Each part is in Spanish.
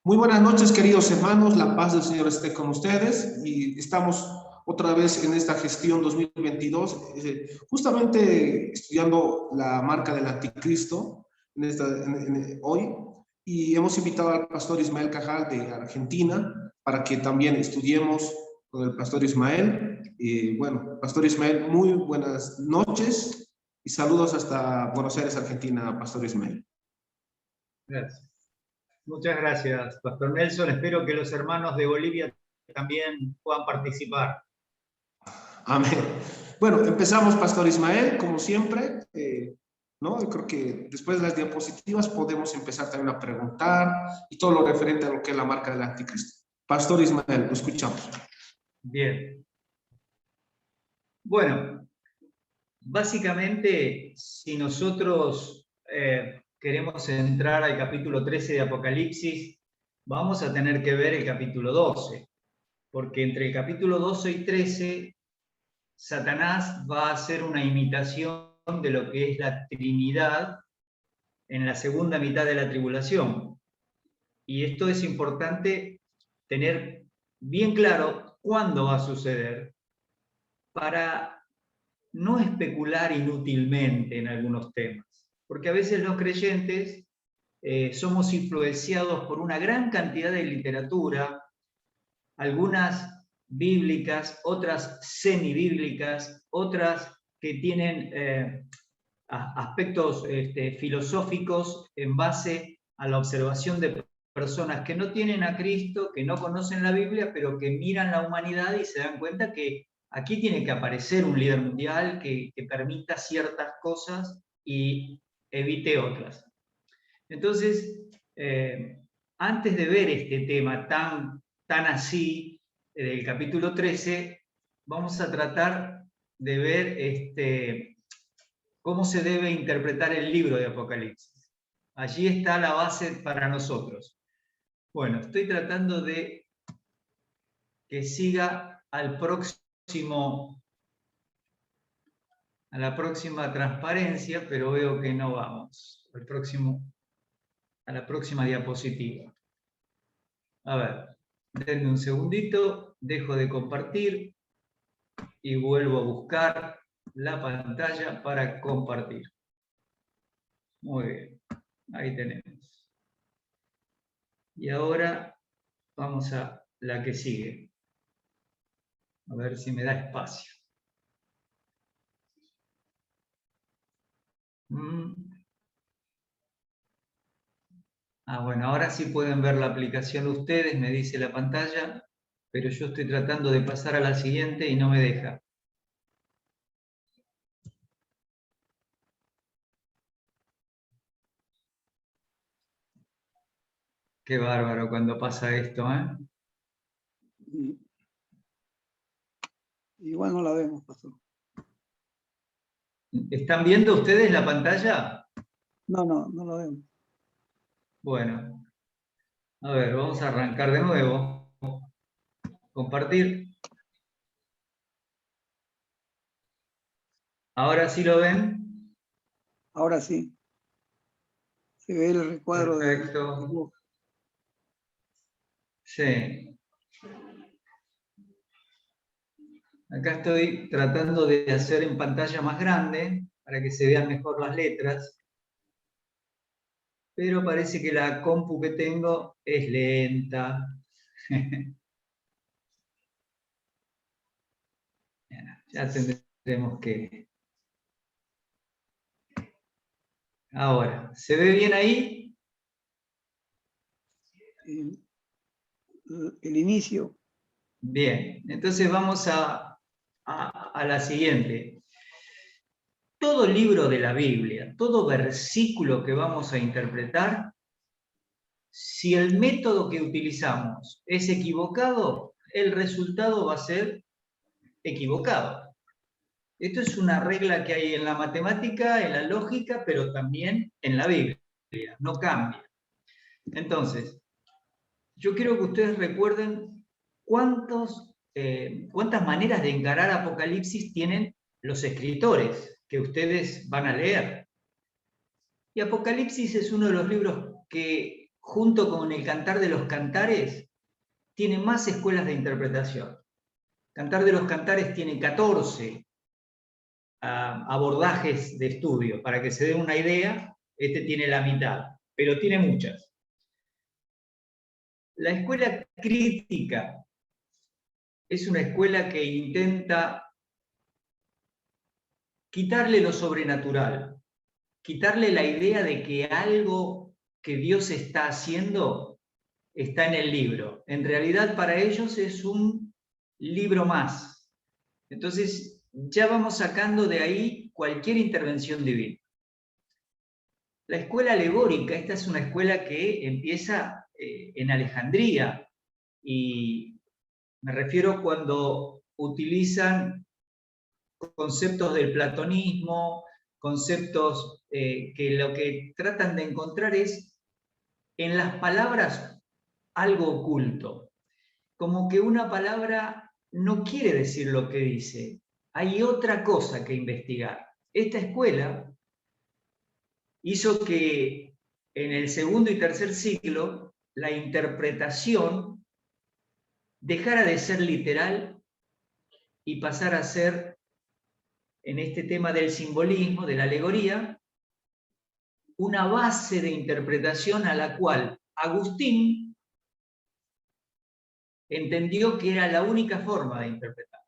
Muy buenas noches, queridos hermanos. La paz del Señor esté con ustedes. Y estamos otra vez en esta gestión 2022, justamente estudiando la marca del anticristo hoy. Y hemos invitado al pastor Ismael Cajal de Argentina para que también estudiemos con el pastor Ismael. Bueno, pastor Ismael, muy buenas noches y saludos hasta Buenos Aires, Argentina, pastor Ismael. Gracias. Muchas gracias, Pastor Nelson. Espero que los hermanos de Bolivia también puedan participar. Amén. Bueno, empezamos, Pastor Ismael, como siempre, ¿no? Yo creo que después de las diapositivas podemos empezar también a preguntar y todo lo referente a lo que es la marca del anticristo. Pastor Ismael, lo escuchamos. Bien. Bueno, básicamente, si nosotros queremos entrar al capítulo 13 de Apocalipsis, vamos a tener que ver el capítulo 12, porque entre el capítulo 12 y 13, Satanás va a hacer una imitación de lo que es la Trinidad en la segunda mitad de la tribulación. Y esto es importante tener bien claro cuándo va a suceder para no especular inútilmente en algunos temas. Porque a veces los creyentes somos influenciados por una gran cantidad de literatura, algunas bíblicas, otras semibíblicas, otras que tienen aspectos filosóficos en base a la observación de personas que no tienen a Cristo, que no conocen la Biblia, pero que miran la humanidad y se dan cuenta que aquí tiene que aparecer un líder mundial que permita ciertas cosas y evite otras. Entonces, antes de ver este tema tan así, del capítulo 13, vamos a tratar de ver cómo se debe interpretar el libro de Apocalipsis. Allí está la base para nosotros. Bueno, estoy tratando de que siga a la próxima transparencia, pero veo que no vamos. A la próxima diapositiva. A ver, denme un segundito, dejo de compartir y vuelvo a buscar la pantalla para compartir. Muy bien, ahí tenemos. Y ahora vamos a la que sigue. A ver si me da espacio. Bueno, ahora sí pueden ver la aplicación ustedes, me dice la pantalla, pero yo estoy tratando de pasar a la siguiente y no me deja. Qué bárbaro cuando pasa esto, ¿eh? Igual no la vemos, pastor. ¿Están viendo ustedes la pantalla? No la vemos. Bueno, a ver, vamos a arrancar de nuevo. Compartir. ¿Ahora sí lo ven? Ahora sí. Se ve el recuadro. Perfecto. Sí. Acá estoy tratando de hacer en pantalla más grande para que se vean mejor las letras. Pero parece que la compu que tengo es lenta. Ya tendremos que... Ahora, ¿se ve bien ahí? El inicio. Bien, entonces vamos a la siguiente. Todo libro de la Biblia, todo versículo que vamos a interpretar, si el método que utilizamos es equivocado, el resultado va a ser equivocado. Esto es una regla que hay en la matemática, en la lógica, pero también en la Biblia. No cambia. Entonces, yo quiero que ustedes recuerden cuántas maneras de encarar Apocalipsis tienen los escritores que ustedes van a leer. Y Apocalipsis es uno de los libros que junto con el Cantar de los Cantares, tiene más escuelas de interpretación. Cantar de los Cantares tiene 14 abordajes de estudio. Para que se den una idea, este tiene la mitad, pero tiene muchas. La escuela crítica es una escuela que intenta quitarle lo sobrenatural, quitarle la idea de que algo que Dios está haciendo está en el libro. En realidad para ellos es un libro más. Entonces ya vamos sacando de ahí cualquier intervención divina. La escuela alegórica, esta es una escuela que empieza en Alejandría, y me refiero cuando utilizan conceptos del platonismo, conceptos que lo que tratan de encontrar es en las palabras algo oculto. Como que una palabra no quiere decir lo que dice, hay otra cosa que investigar. Esta escuela hizo que en el segundo y tercer siglo la interpretación dejara de ser literal y pasara a ser, en este tema del simbolismo, de la alegoría, una base de interpretación a la cual Agustín entendió que era la única forma de interpretar.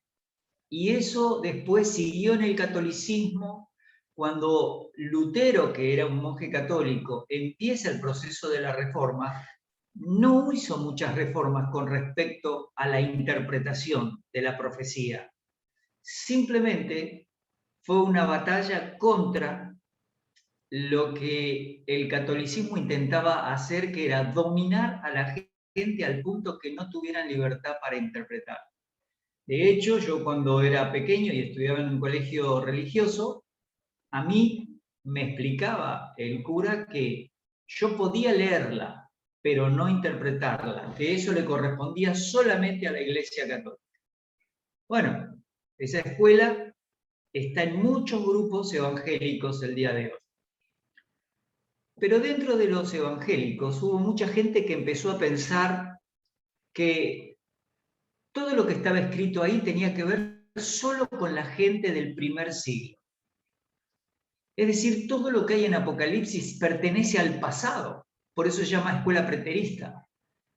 Y eso después siguió en el catolicismo, cuando Lutero, que era un monje católico, empieza el proceso de la Reforma. No hizo muchas reformas con respecto a la interpretación de la profecía. Simplemente fue una batalla contra lo que el catolicismo intentaba hacer, que era dominar a la gente al punto que no tuvieran libertad para interpretar. De hecho, yo cuando era pequeño y estudiaba en un colegio religioso, a mí me explicaba el cura que yo podía leerla, pero no interpretarla, que eso le correspondía solamente a la Iglesia Católica. Bueno, esa escuela está en muchos grupos evangélicos el día de hoy. Pero dentro de los evangélicos hubo mucha gente que empezó a pensar que todo lo que estaba escrito ahí tenía que ver solo con la gente del primer siglo. Es decir, todo lo que hay en Apocalipsis pertenece al pasado. Por eso se llama escuela preterista.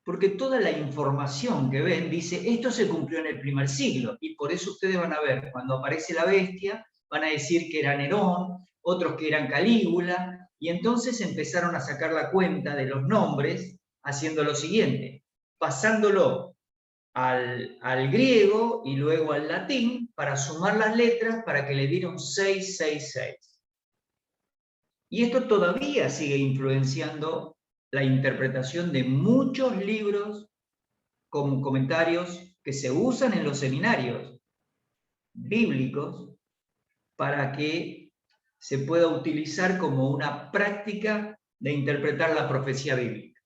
Porque toda la información que ven dice, esto se cumplió en el primer siglo. Y por eso ustedes van a ver, cuando aparece la bestia, van a decir que era Nerón, otros que eran Calígula, y entonces empezaron a sacar la cuenta de los nombres haciendo lo siguiente, pasándolo al griego y luego al latín para sumar las letras para que le diera un 666. Y esto todavía sigue influenciando la interpretación de muchos libros con comentarios que se usan en los seminarios bíblicos para que se pueda utilizar como una práctica de interpretar la profecía bíblica.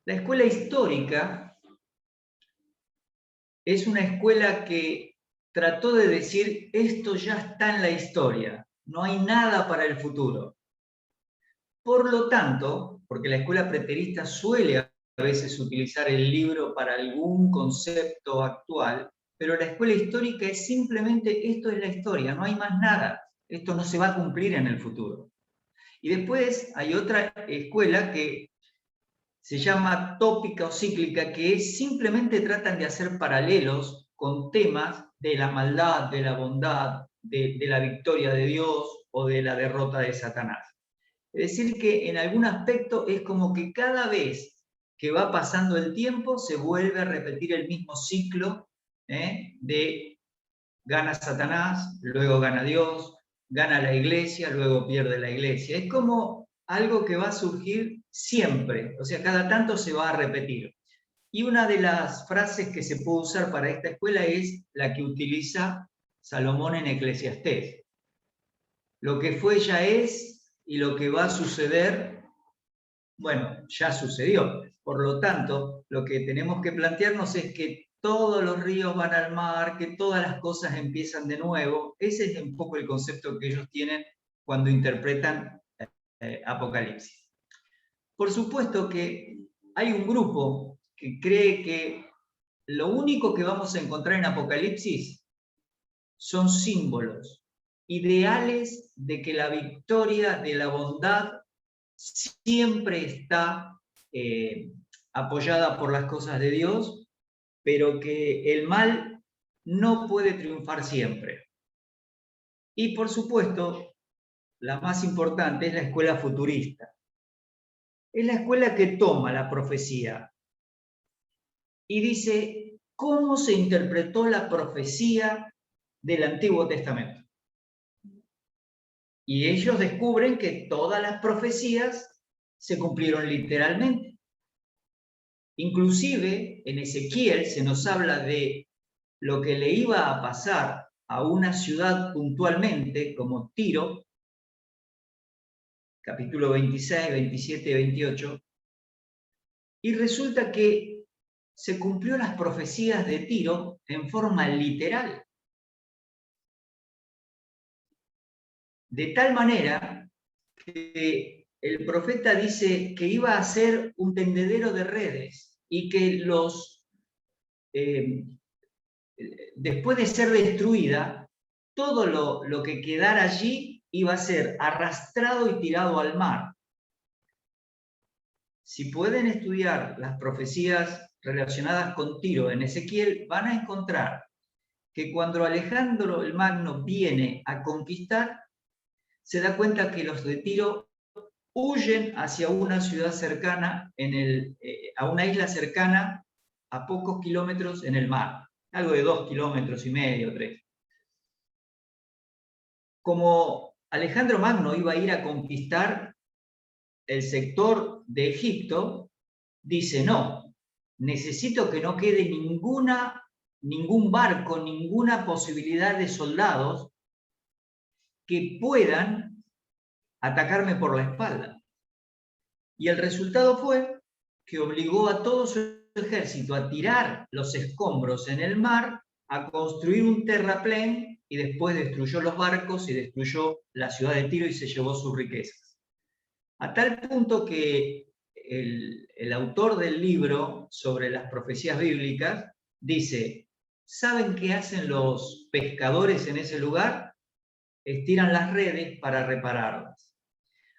La escuela histórica es una escuela que trató de decir, esto ya está en la historia, no hay nada para el futuro. Por lo tanto, porque la escuela preterista suele a veces utilizar el libro para algún concepto actual, pero la escuela histórica es simplemente, esto es la historia, no hay más nada, esto no se va a cumplir en el futuro. Y después hay otra escuela que se llama tópica o cíclica, que simplemente tratan de hacer paralelos con temas de la maldad, de la bondad, de la victoria de Dios o de la derrota de Satanás. Es decir, que en algún aspecto es como que cada vez que va pasando el tiempo se vuelve a repetir el mismo ciclo de gana Satanás, luego gana Dios, gana la iglesia, luego pierde la iglesia. Es como algo que va a surgir siempre, o sea, cada tanto se va a repetir. Y una de las frases que se puede usar para esta escuela es la que utiliza Salomón en Eclesiastés. Lo que fue ya es, y lo que va a suceder, bueno, ya sucedió. Por lo tanto, lo que tenemos que plantearnos es que todos los ríos van al mar, que todas las cosas empiezan de nuevo. Ese es un poco el concepto que ellos tienen cuando interpretan Apocalipsis. Por supuesto que hay un grupo que cree que lo único que vamos a encontrar en Apocalipsis son símbolos, ideales de que la victoria de la bondad siempre está apoyada por las cosas de Dios, pero que el mal no puede triunfar siempre. Y por supuesto, la más importante es la escuela futurista. Es la escuela que toma la profecía y dice cómo se interpretó la profecía del Antiguo Testamento. Y ellos descubren que todas las profecías se cumplieron literalmente. Inclusive en Ezequiel se nos habla de lo que le iba a pasar a una ciudad puntualmente como Tiro, capítulo 26, 27 y 28, y resulta que se cumplió las profecías de Tiro en forma literal. De tal manera que el profeta dice que iba a ser un tendedero de redes y que después de ser destruida, todo lo que quedara allí iba a ser arrastrado y tirado al mar. Si pueden estudiar las profecías relacionadas con Tiro en Ezequiel, van a encontrar que cuando Alejandro el Magno viene a conquistar, se da cuenta que los de Tiro huyen hacia una ciudad cercana, a una isla cercana a pocos kilómetros en el mar, algo de 2,5 kilómetros, 3. Como Alejandro Magno iba a ir a conquistar el sector de Egipto, dice, no, necesito que no quede ningún barco, ninguna posibilidad de soldados que puedan atacarme por la espalda. Y el resultado fue que obligó a todo su ejército a tirar los escombros en el mar, a construir un terraplén y después destruyó los barcos y destruyó la ciudad de Tiro y se llevó sus riquezas. A tal punto que el autor del libro sobre las profecías bíblicas dice, ¿saben qué hacen los pescadores en ese lugar? Estiran las redes para repararlas.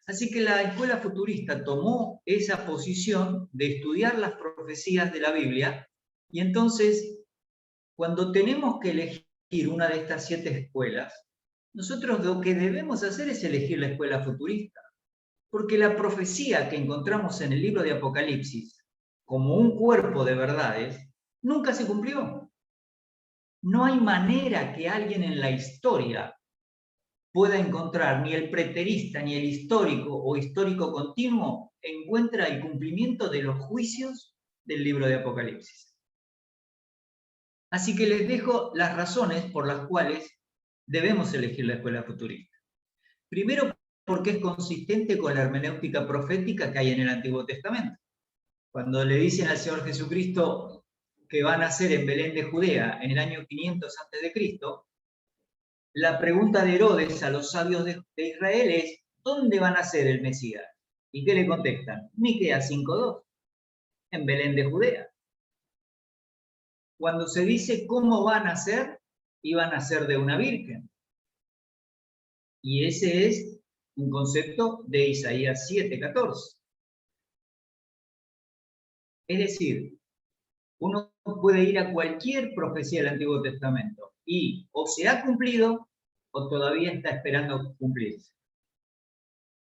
Así que la escuela futurista tomó esa posición de estudiar las profecías de la Biblia y entonces, cuando tenemos que elegir una de estas 7 escuelas, nosotros lo que debemos hacer es elegir la escuela futurista. Porque la profecía que encontramos en el libro de Apocalipsis, como un cuerpo de verdades, nunca se cumplió. No hay manera que alguien en la historia pueda encontrar, ni el preterista, ni el histórico o histórico continuo, encuentra el cumplimiento de los juicios del libro de Apocalipsis. Así que les dejo las razones por las cuales debemos elegir la escuela futurista. Primero, porque es consistente con la hermenéutica profética que hay en el Antiguo Testamento. Cuando le dicen al Señor Jesucristo que va a nacer en Belén de Judea en el año 500 a.C., la pregunta de Herodes a los sabios de Israel es, ¿dónde va a nacer el Mesías? ¿Y qué le contestan? Miqueas 5:2, en Belén de Judea. Cuando se dice cómo va a nacer, iba a nacer de una virgen. Y ese es un concepto de Isaías 7:14. Es decir, uno puede ir a cualquier profecía del Antiguo Testamento y o se ha cumplido o todavía está esperando cumplirse.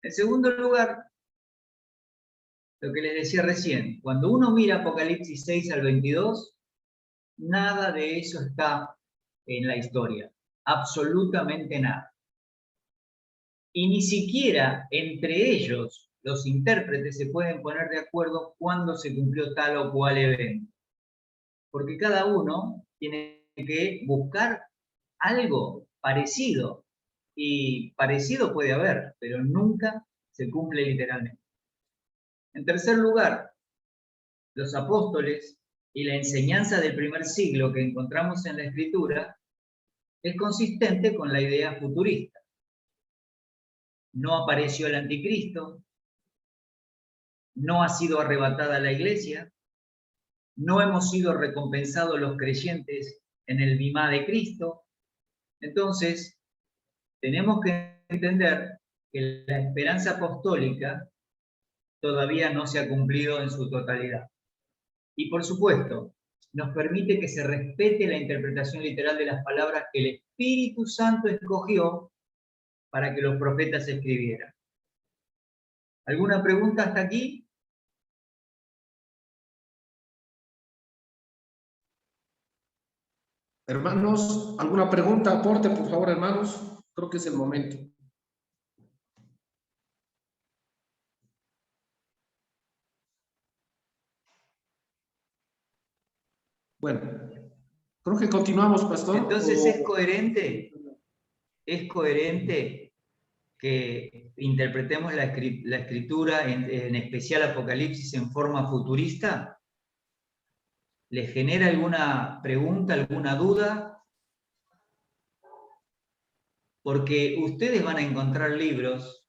En segundo lugar, lo que les decía recién, cuando uno mira Apocalipsis 6 al 22, nada de eso está en la historia, absolutamente nada. Y ni siquiera entre ellos, los intérpretes, se pueden poner de acuerdo cuándo se cumplió tal o cual evento. Porque cada uno tiene que buscar algo parecido. Y parecido puede haber, pero nunca se cumple literalmente. En tercer lugar, los apóstoles y la enseñanza del primer siglo que encontramos en la Escritura es consistente con la idea futurista. No apareció el anticristo, no ha sido arrebatada la iglesia, no hemos sido recompensados los creyentes en el bimá de Cristo. Entonces, tenemos que entender que la esperanza apostólica todavía no se ha cumplido en su totalidad. Y por supuesto, nos permite que se respete la interpretación literal de las palabras que el Espíritu Santo escogió para que los profetas escribieran. ¿Alguna pregunta hasta aquí? Hermanos, ¿alguna pregunta, aporte, por favor, hermanos? Creo que es el momento. Bueno, creo que continuamos, pastor. Entonces es coherente que interpretemos la escritura, en especial Apocalipsis, en forma futurista. ¿Les genera alguna pregunta, alguna duda? Porque ustedes van a encontrar libros,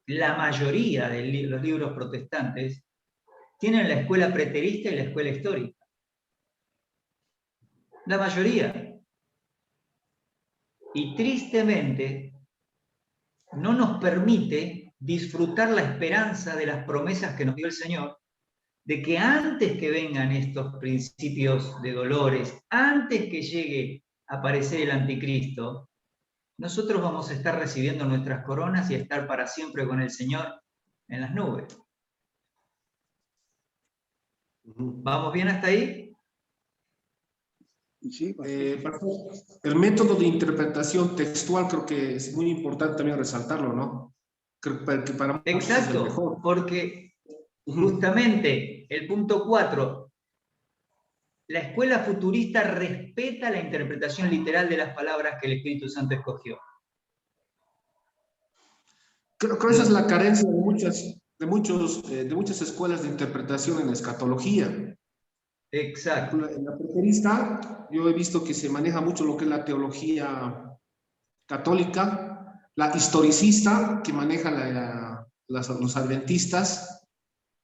la mayoría de los libros protestantes tienen la escuela preterista y la escuela histórica. La mayoría. Y tristemente no nos permite disfrutar la esperanza de las promesas que nos dio el Señor, de que antes que vengan estos principios de dolores, antes que llegue a aparecer el anticristo, nosotros vamos a estar recibiendo nuestras coronas y a estar para siempre con el Señor en las nubes. ¿Vamos bien hasta ahí? Sí, el método de interpretación textual creo que es muy importante también resaltarlo, ¿no? Creo que para muchos exacto, es el mejor. Porque justamente el punto 4, la escuela futurista respeta la interpretación literal de las palabras que el Espíritu Santo escogió. Creo que esa es la carencia de muchas escuelas de interpretación en la escatología. Exacto. En la preterista, yo he visto que se maneja mucho lo que es la teología católica, la historicista, que maneja los adventistas,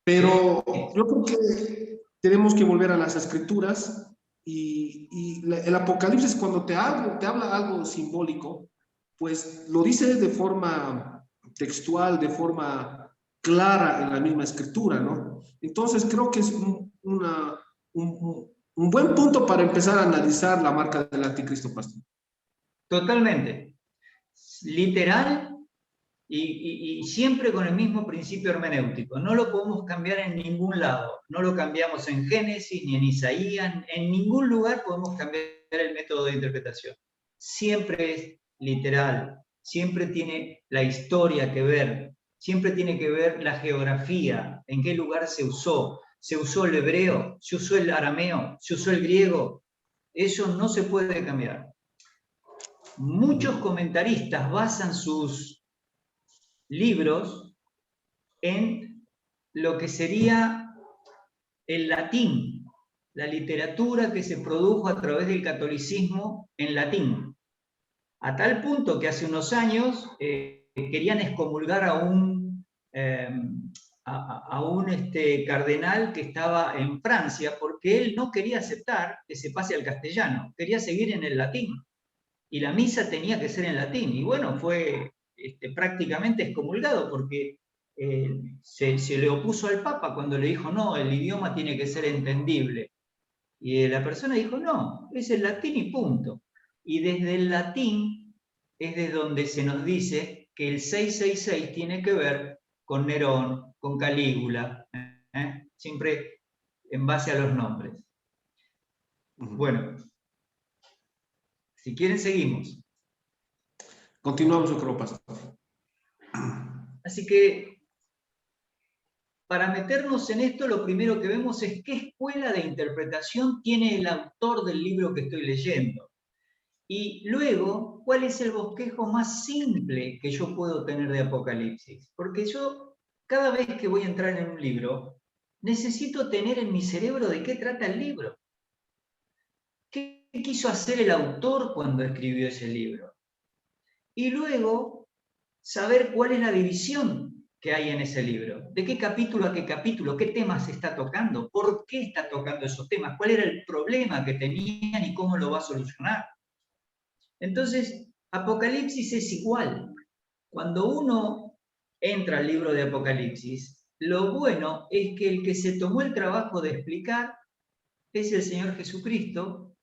pero yo creo que tenemos que volver a las escrituras y el Apocalipsis, cuando te habla algo simbólico, pues lo dice de forma textual, de forma clara en la misma escritura, ¿no? Entonces creo que es un buen punto para empezar a analizar la marca del anticristo, pastor. Totalmente. Literal y siempre con el mismo principio hermenéutico. No lo podemos cambiar en ningún lado. No lo cambiamos en Génesis ni en Isaías. En ningún lugar podemos cambiar el método de interpretación. Siempre es literal. Siempre tiene la historia que ver. Siempre tiene que ver la geografía. En qué lugar se usó. ¿Se usó el hebreo? ¿Se usó el arameo? ¿Se usó el griego? Eso no se puede cambiar. Muchos comentaristas basan sus libros en lo que sería el latín, la literatura que se produjo a través del catolicismo en latín. A tal punto que hace unos años querían excomulgar a un cardenal que estaba en Francia porque él no quería aceptar que se pase al castellano, quería seguir en el latín. Y la misa tenía que ser en latín. Y bueno, fue prácticamente excomulgado porque se le opuso al Papa cuando le dijo, no, el idioma tiene que ser entendible. Y la persona dijo, no, es el latín y punto. Y desde el latín es de donde se nos dice que el 666 tiene que ver con Nerón, con Calígula, siempre en base a los nombres. Bueno, si quieren seguimos. Continuamos, yo creo, pastor. Así que, para meternos en esto, lo primero que vemos es qué escuela de interpretación tiene el autor del libro que estoy leyendo. Y luego, ¿cuál es el bosquejo más simple que yo puedo tener de Apocalipsis? Porque yo, cada vez que voy a entrar en un libro, necesito tener en mi cerebro de qué trata el libro. ¿Qué quiso hacer el autor cuando escribió ese libro? Y luego, saber cuál es la división que hay en ese libro. ¿De qué capítulo a qué capítulo? ¿Qué temas se está tocando? ¿Por qué está tocando esos temas? ¿Cuál era el problema que tenían y cómo lo va a solucionar? Entonces, Apocalipsis es igual. Cuando uno entra al libro de Apocalipsis, lo bueno es que el que se tomó el trabajo de explicar es el Señor Jesucristo,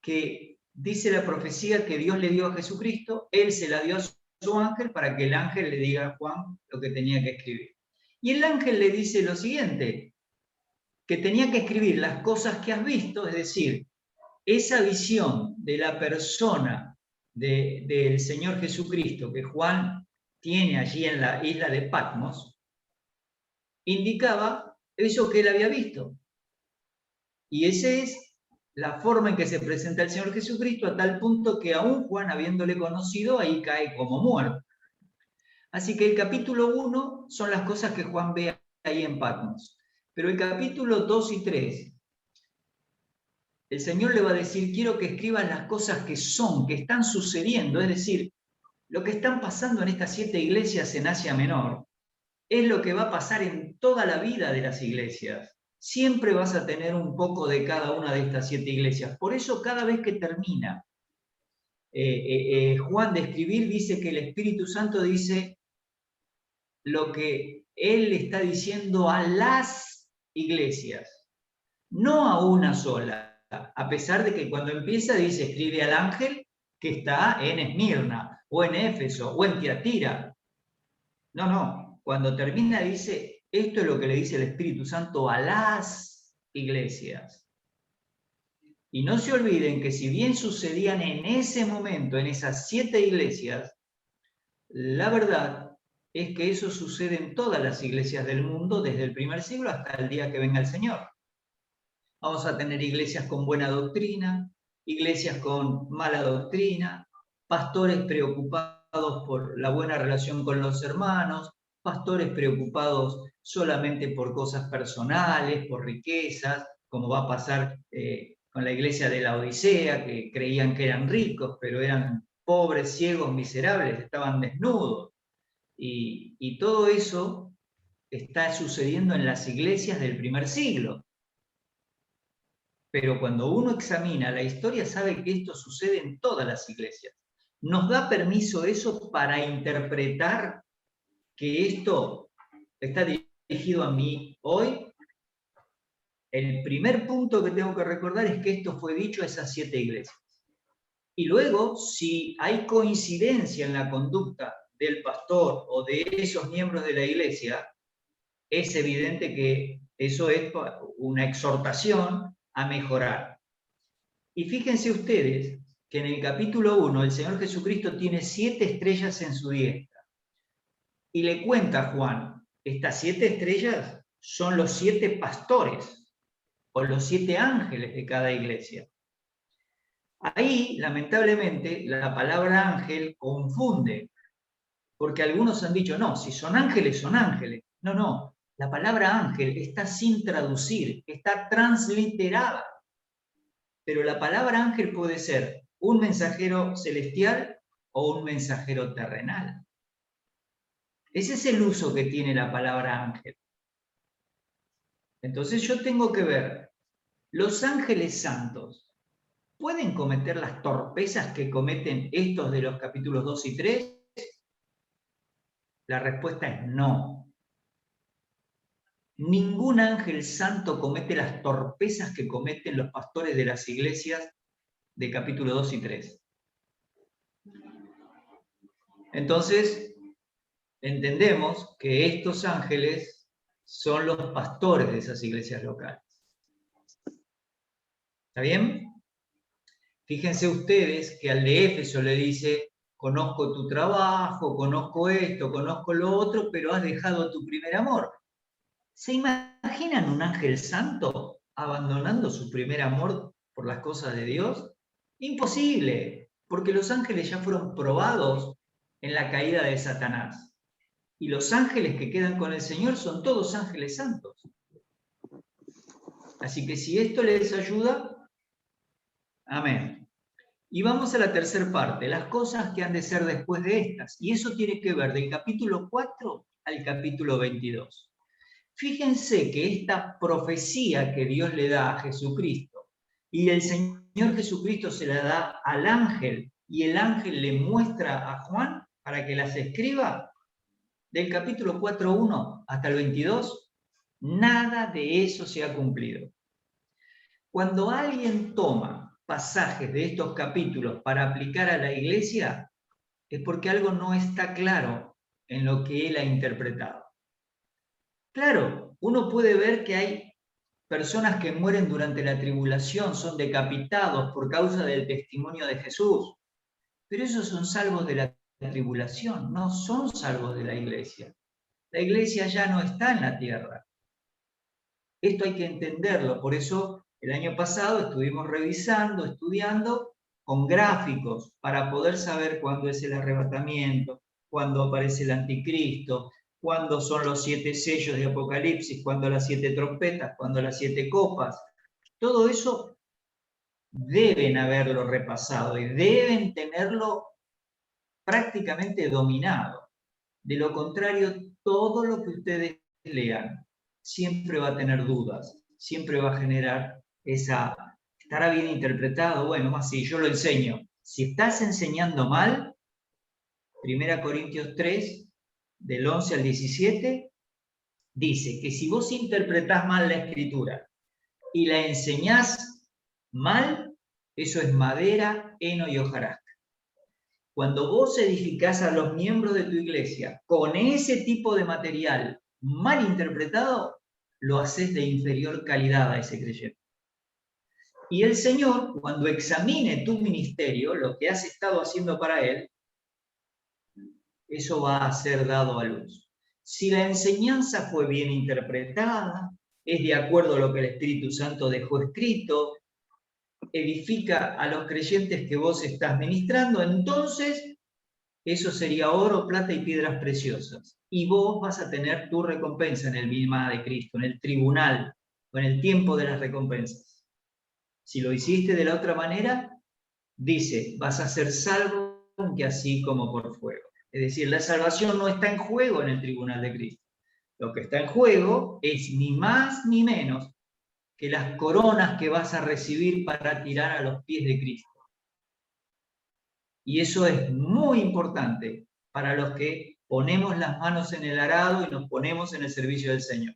que dice la profecía que Dios le dio a Jesucristo, Él se la dio a su ángel para que el ángel le diga a Juan lo que tenía que escribir. Y el ángel le dice lo siguiente, que tenía que escribir las cosas que has visto, es decir, esa visión de la persona del Señor Jesucristo que Juan tiene allí en la isla de Patmos, indicaba eso que él había visto. Y esa es la forma en que se presenta el Señor Jesucristo, a tal punto que aún Juan, habiéndole conocido, ahí cae como muerto. Así que el capítulo 1 son las cosas que Juan ve ahí en Patmos. Pero el capítulo 2 y 3, el Señor le va a decir, quiero que escribas las cosas que son, que están sucediendo, es decir, lo que están pasando en estas 7 iglesias en Asia Menor, es lo que va a pasar en toda la vida de las iglesias. Siempre vas a tener un poco de cada una de estas 7 iglesias. Por eso cada vez que termina Juan de escribir, dice que el Espíritu Santo dice lo que él está diciendo a las iglesias, no a una sola, a pesar de que cuando empieza dice, escribe al ángel que está en Esmirna, o en Éfeso, o en Tiatira. No, cuando termina dice, esto es lo que le dice el Espíritu Santo a las iglesias. Y no se olviden que si bien sucedían en ese momento, en esas 7 iglesias, la verdad es que eso sucede en todas las iglesias del mundo, desde el primer siglo hasta el día que venga el Señor. Vamos a tener iglesias con buena doctrina, iglesias con mala doctrina, pastores preocupados por la buena relación con los hermanos, pastores preocupados solamente por cosas personales, por riquezas, como va a pasar con la iglesia de la Odisea, que creían que eran ricos, pero eran pobres, ciegos, miserables, estaban desnudos. Y todo eso está sucediendo en las iglesias del primer siglo. Pero cuando uno examina la historia sabe que esto sucede en todas las iglesias. ¿Nos da permiso eso para interpretar que esto está dirigido a mí hoy? El primer punto que tengo que recordar es que esto fue dicho a esas 7 iglesias. Y luego, si hay coincidencia en la conducta del pastor o de esos miembros de la iglesia, es evidente que eso es una exhortación a mejorar. Y fíjense ustedes que en el capítulo 1 el Señor Jesucristo tiene 7 estrellas en su diestra. Y le cuenta a Juan, estas 7 estrellas son los 7 pastores o los 7 ángeles de cada iglesia. Ahí, lamentablemente, la palabra ángel confunde, porque algunos han dicho, no, si son ángeles, son ángeles. No, la palabra ángel está sin traducir, está transliterada. Pero la palabra ángel puede ser un mensajero celestial o un mensajero terrenal. Ese es el uso que tiene la palabra ángel. Entonces yo tengo que ver, los ángeles santos, ¿pueden cometer las torpezas que cometen estos de los capítulos 2 y 3? La respuesta es no. Ningún ángel santo comete las torpezas que cometen los pastores de las iglesias de capítulo 2 y 3. Entonces, entendemos que estos ángeles son los pastores de esas iglesias locales. ¿Está bien? Fíjense ustedes que al de Éfeso le dice, conozco tu trabajo, conozco esto, conozco lo otro, pero has dejado tu primer amor. ¿Se imaginan un ángel santo abandonando su primer amor por las cosas de Dios? Imposible, porque los ángeles ya fueron probados en la caída de Satanás. Y los ángeles que quedan con el Señor son todos ángeles santos. Así que si esto les ayuda, amén. Y vamos a la tercera parte, las cosas que han de ser después de estas. Y eso tiene que ver del capítulo 4 al capítulo 22. Fíjense que esta profecía que Dios le da a Jesucristo, y el Señor Jesucristo se la da al ángel, y el ángel le muestra a Juan para que las escriba, del capítulo 4.1 hasta el 22, nada de eso se ha cumplido. Cuando alguien toma pasajes de estos capítulos para aplicar a la iglesia, es porque algo no está claro en lo que él ha interpretado. Claro, uno puede ver que hay personas que mueren durante la tribulación, son decapitados por causa del testimonio de Jesús, pero esos son salvos de la tribulación, no son salvos de la iglesia. La iglesia ya no está en la tierra. Esto hay que entenderlo, por eso el año pasado estuvimos revisando, estudiando con gráficos para poder saber cuándo es el arrebatamiento, cuándo aparece el anticristo, cuándo son los 7 sellos de Apocalipsis, cuándo las 7 trompetas, cuándo las 7 copas. Todo eso deben haberlo repasado y deben tenerlo prácticamente dominado. De lo contrario, todo lo que ustedes lean siempre va a tener dudas, siempre va a generar esa, ¿estará bien interpretado? Bueno, más si yo lo enseño. Si estás enseñando mal, 1 Corintios 3, del 11 al 17, dice que si vos interpretás mal la escritura y la enseñás mal, eso es madera, heno y hojarasca. Cuando vos edificás a los miembros de tu iglesia con ese tipo de material mal interpretado, lo haces de inferior calidad a ese creyente. Y el Señor, cuando examine tu ministerio, lo que has estado haciendo para Él, eso va a ser dado a luz. Si la enseñanza fue bien interpretada, es de acuerdo a lo que el Espíritu Santo dejó escrito, edifica a los creyentes que vos estás ministrando, entonces eso sería oro, plata y piedras preciosas. Y vos vas a tener tu recompensa en el Vilma de Cristo, en el tribunal, o en el tiempo de las recompensas. Si lo hiciste de la otra manera, dice, vas a ser salvo, aunque así como por fuego. Es decir, la salvación no está en juego en el tribunal de Cristo. Lo que está en juego es ni más ni menos que las coronas que vas a recibir para tirar a los pies de Cristo. Y eso es muy importante para los que ponemos las manos en el arado y nos ponemos en el servicio del Señor.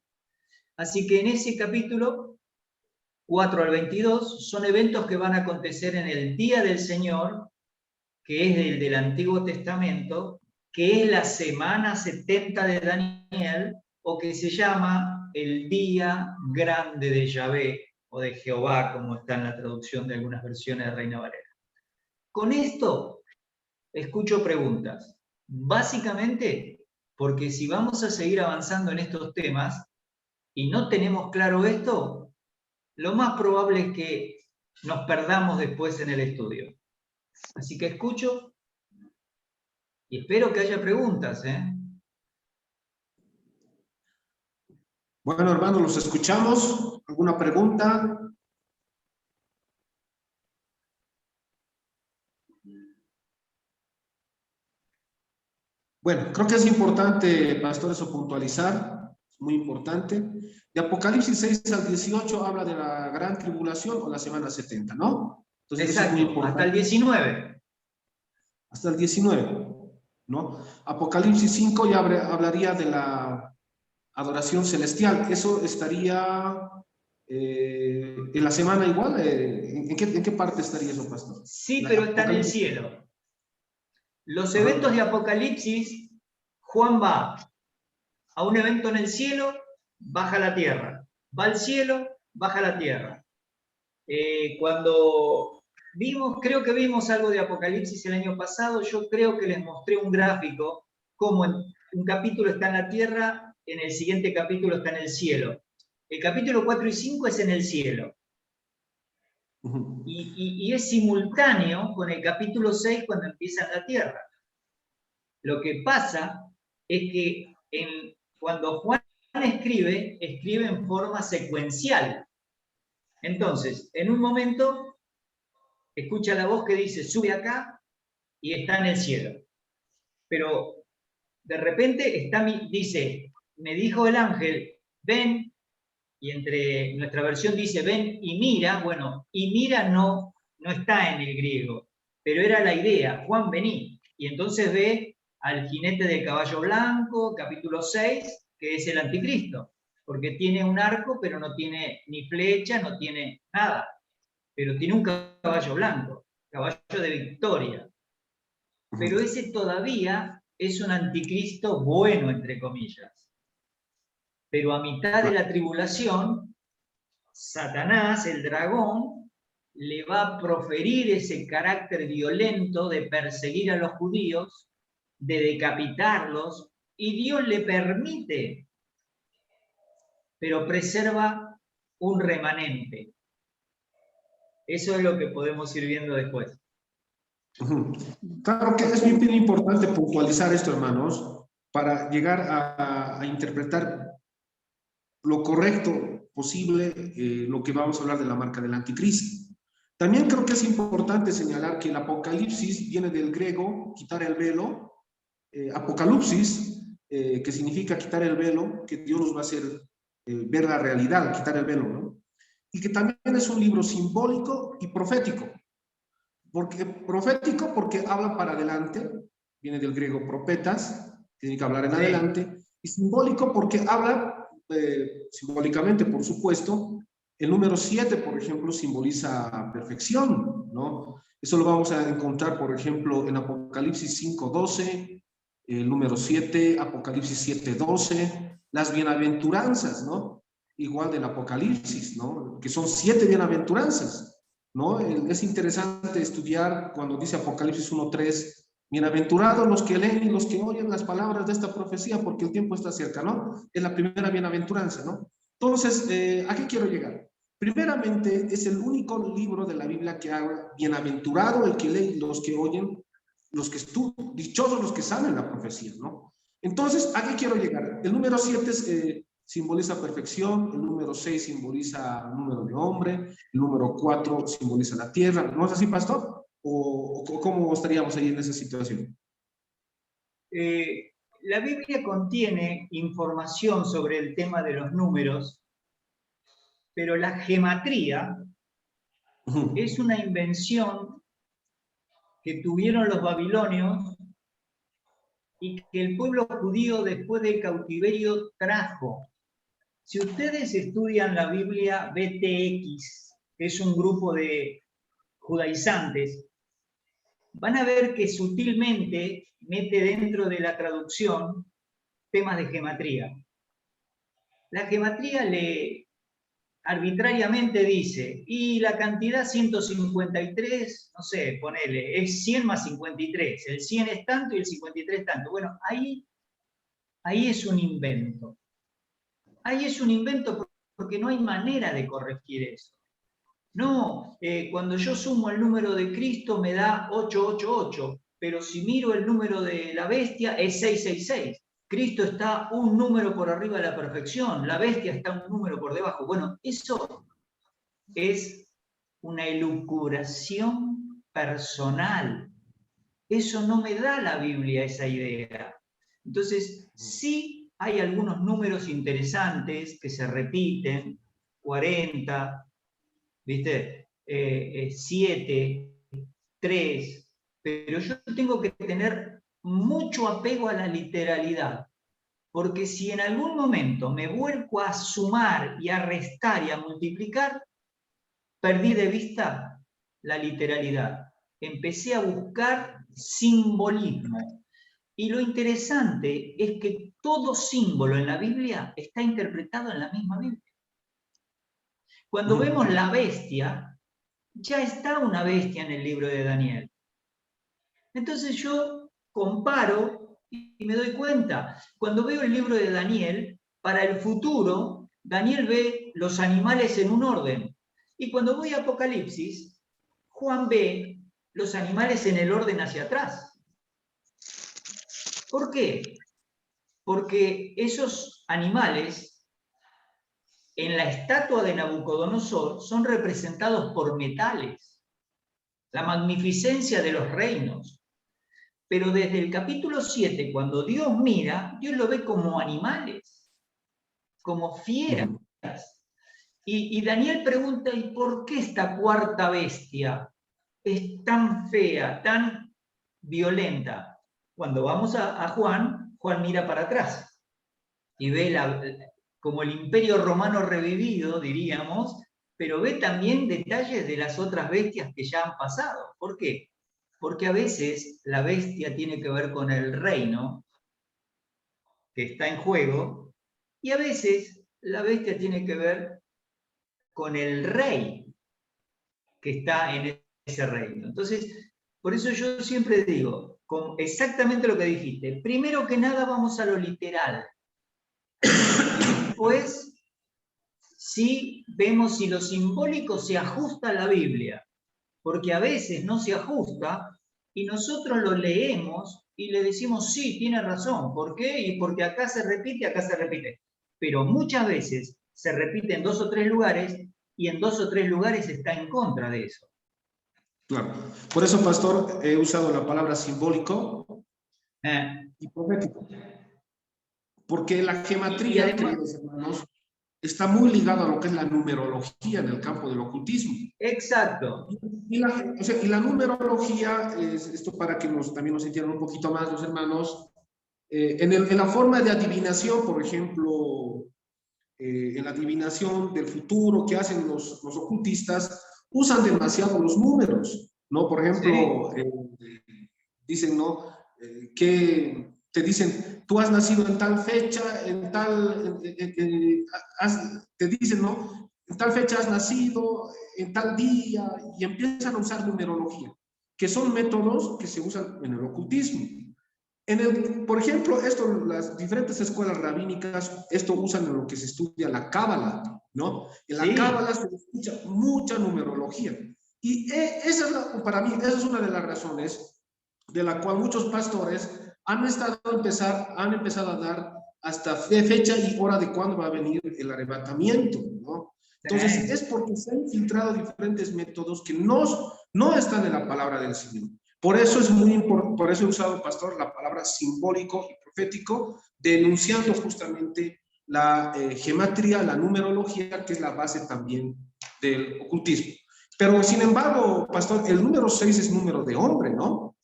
Así que en ese capítulo 4 al 22 son eventos que van a acontecer en el día del Señor, que es el del Antiguo Testamento, que es la semana 70 de Daniel, o que se llama el Día Grande de Yahvé, o de Jehová, como está en la traducción de algunas versiones de Reina Valera. Con esto escucho preguntas. Básicamente, porque si vamos a seguir avanzando en estos temas y no tenemos claro esto, lo más probable es que nos perdamos después en el estudio. Así que escucho y espero que haya preguntas, ¿eh? Bueno, hermanos, los escuchamos. ¿Alguna pregunta? Bueno, creo que es importante, pastor, eso puntualizar, es muy importante. De Apocalipsis 6 al 18 habla de la gran tribulación o la semana 70, ¿no? Entonces, exacto, eso es muy importante. hasta el 19. Hasta el 19, ¿no? Apocalipsis 5 ya hablaría de la adoración celestial. Eso estaría en la semana igual. ¿En qué parte estaría eso, pastor? Sí, pero está en el cielo. Los eventos de Apocalipsis, Juan va a un evento en el cielo, baja a la tierra. Va al cielo, baja a la tierra. Cuando creo que vimos algo de Apocalipsis el año pasado, yo creo que les mostré un gráfico, como en un capítulo está en la tierra, en el siguiente capítulo está en el cielo. El capítulo 4 y 5 es en el cielo. Y es simultáneo con el capítulo 6 cuando empieza en la tierra. Lo que pasa es que cuando Juan escribe en forma secuencial. Entonces, en un momento, escucha la voz que dice, sube acá, y está en el cielo. Pero de repente dice, me dijo el ángel, ven, y entre nuestra versión dice, ven y mira. Bueno, y mira no está en el griego, pero era la idea, Juan, vení. Y entonces ve al jinete del caballo blanco, capítulo 6, que es el anticristo, porque tiene un arco, pero no tiene ni flecha, no tiene nada, pero tiene un caballo blanco, caballo de victoria. Pero ese todavía es un anticristo bueno, entre comillas. Pero a mitad de la tribulación, Satanás, el dragón, le va a proferir ese carácter violento de perseguir a los judíos, de decapitarlos, y Dios le permite, pero preserva un remanente. Eso es lo que podemos ir viendo después. Claro que es bien importante puntualizar esto, hermanos, para llegar a interpretar lo correcto posible lo que vamos a hablar de la marca del anticristo. También creo que es importante señalar que el Apocalipsis viene del griego, quitar el velo, Apocalipsis, que significa quitar el velo, que Dios nos va a hacer ver la realidad, quitar el velo, ¿no? Y que también es un libro simbólico y profético. Profético porque habla para adelante, viene del griego profetas, tiene que hablar en adelante, y simbólico porque habla simbólicamente, por supuesto. El número 7, por ejemplo, simboliza perfección, ¿no? Eso lo vamos a encontrar, por ejemplo, en Apocalipsis 5:12, el número 7, Apocalipsis 7:12, las bienaventuranzas, ¿no? Igual del Apocalipsis, ¿no? Que son 7 bienaventuranzas, ¿no? Es interesante estudiar cuando dice Apocalipsis 1:3, bienaventurados los que leen y los que oyen las palabras de esta profecía, porque el tiempo está cerca, ¿no? Es la primera bienaventuranza, ¿no? Entonces, ¿a qué quiero llegar? Primeramente, es el único libro de la Biblia que habla, bienaventurado el que lee y los que oyen, los que estudian, dichosos los que saben la profecía, ¿no? Entonces, ¿a qué quiero llegar? El número 7 simboliza perfección, el número 6 simboliza el número de hombre, el número 4 simboliza la tierra. ¿No es así, pastor? ¿O cómo estaríamos ahí en esa situación? La Biblia contiene información sobre el tema de los números, pero la gematría es una invención que tuvieron los babilonios y que el pueblo judío después del cautiverio trajo. Si ustedes estudian la Biblia BTX, que es un grupo de judaizantes, van a ver que sutilmente mete dentro de la traducción temas de gematría. La gematría arbitrariamente dice, y la cantidad 153, no sé, ponele, es 100 más 53, el 100 es tanto y el 53 es tanto. Bueno, ahí es un invento. Ahí es un invento porque no hay manera de corregir eso. No, cuando yo sumo el número de Cristo me da 888, pero si miro el número de la bestia es 666. Cristo está un número por arriba de la perfección, la bestia está un número por debajo. Bueno, eso es una elucubración personal. Eso no me da la Biblia, esa idea. Entonces, sí hay algunos números interesantes que se repiten, 40, ¿viste? 7, 3, pero yo tengo que tener mucho apego a la literalidad, porque si en algún momento me vuelco a sumar y a restar y a multiplicar, perdí de vista la literalidad. Empecé a buscar simbolismo. Y lo interesante es que todo símbolo en la Biblia está interpretado en la misma Biblia. Cuando vemos la bestia, ya está una bestia en el libro de Daniel. Entonces yo comparo y me doy cuenta. Cuando veo el libro de Daniel, para el futuro, Daniel ve los animales en un orden. Y cuando voy a Apocalipsis, Juan ve los animales en el orden hacia atrás. ¿Por qué? Porque esos animales en la estatua de Nabucodonosor son representados por metales, la magnificencia de los reinos. Pero desde el capítulo 7, cuando Dios mira, Dios lo ve como animales, como fieras. Y Daniel pregunta, ¿y por qué esta cuarta bestia es tan fea, tan violenta? Cuando vamos a Juan, Juan mira para atrás y ve como el imperio romano revivido, diríamos, pero ve también detalles de las otras bestias que ya han pasado. ¿Por qué? Porque a veces la bestia tiene que ver con el reino que está en juego, y a veces la bestia tiene que ver con el rey que está en ese reino. Entonces, por eso yo siempre digo, con exactamente lo que dijiste, primero que nada vamos a lo literal. Después, sí vemos si lo simbólico se ajusta a la Biblia, porque a veces no se ajusta y nosotros lo leemos y le decimos, sí, tiene razón. ¿Por qué? Y porque acá se repite, acá se repite. Pero muchas veces se repite en 2 o 3 lugares y en 2 o 3 lugares está en contra de eso. Claro. Por eso, pastor, he usado la palabra simbólico y profético. Porque la gematría, además, queridos hermanos, está muy ligada a lo que es la numerología en el campo del ocultismo. Exacto. Y la numerología, esto para que también nos entiendan un poquito más los hermanos, en la forma de adivinación, por ejemplo, en la adivinación del futuro que hacen los ocultistas, usan demasiado los números, ¿no? Por ejemplo, sí. Dicen, ¿no? Que te dicen, tú has nacido en tal fecha, en tal, te dicen, ¿no? En tal fecha has nacido, en tal día, y empiezan a usar numerología, que son métodos que se usan en el ocultismo. Por ejemplo, las diferentes escuelas rabínicas, esto usan en lo que se estudia la cábala, ¿no? En la cábala se escucha mucha numerología. Y para mí, esa es una de las razones de la cual muchos pastores han empezado a dar hasta fecha y hora de cuándo va a venir el arrebatamiento, ¿no? Entonces, es porque se han infiltrado diferentes métodos que no están en la palabra del Señor. Por eso es muy importante, por eso he usado, pastor, la palabra simbólico y profético, denunciando justamente la gematría, la numerología, que es la base también del ocultismo. Pero, sin embargo, pastor, el número 6 es número de hombre, ¿no?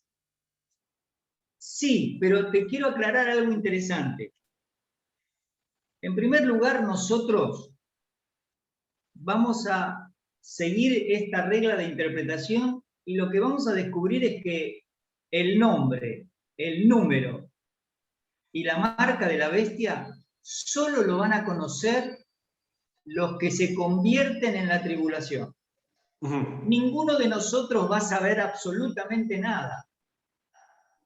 Sí, pero te quiero aclarar algo interesante. En primer lugar, nosotros vamos a seguir esta regla de interpretación y lo que vamos a descubrir es que el nombre, el número y la marca de la bestia solo lo van a conocer los que se convierten en la tribulación. Ninguno de nosotros va a saber absolutamente nada.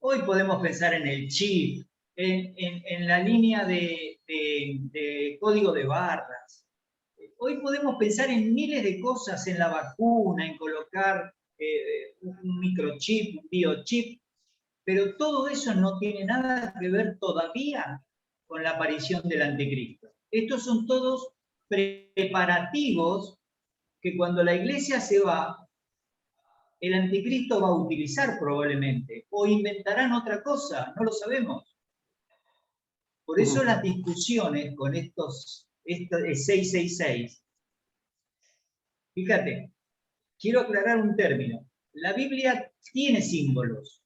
Hoy podemos pensar en el chip, en la línea de código de barras. Hoy podemos pensar en miles de cosas, en la vacuna, en colocar un microchip, un biochip, pero todo eso no tiene nada que ver todavía con la aparición del anticristo. Estos son todos preparativos que cuando la iglesia se va, el anticristo va a utilizar probablemente, o inventarán otra cosa, no lo sabemos. Por eso las discusiones con estos 666. Fíjate, quiero aclarar un término. La Biblia tiene símbolos,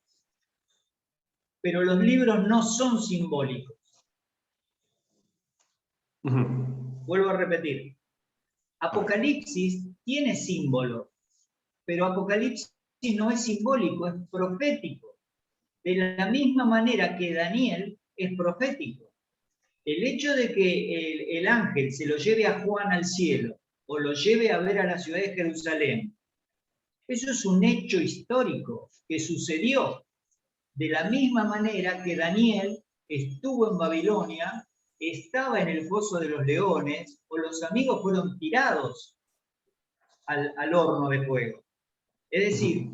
pero los libros no son simbólicos. Vuelvo a repetir. Apocalipsis tiene símbolos, pero Apocalipsis no es simbólico, es profético. De la misma manera que Daniel es profético. El hecho de que el ángel se lo lleve a Juan al cielo o lo lleve a ver a la ciudad de Jerusalén, eso es un hecho histórico que sucedió. De la misma manera que Daniel estuvo en Babilonia, estaba en el foso de los leones, o los amigos fueron tirados al horno de fuego. Es decir,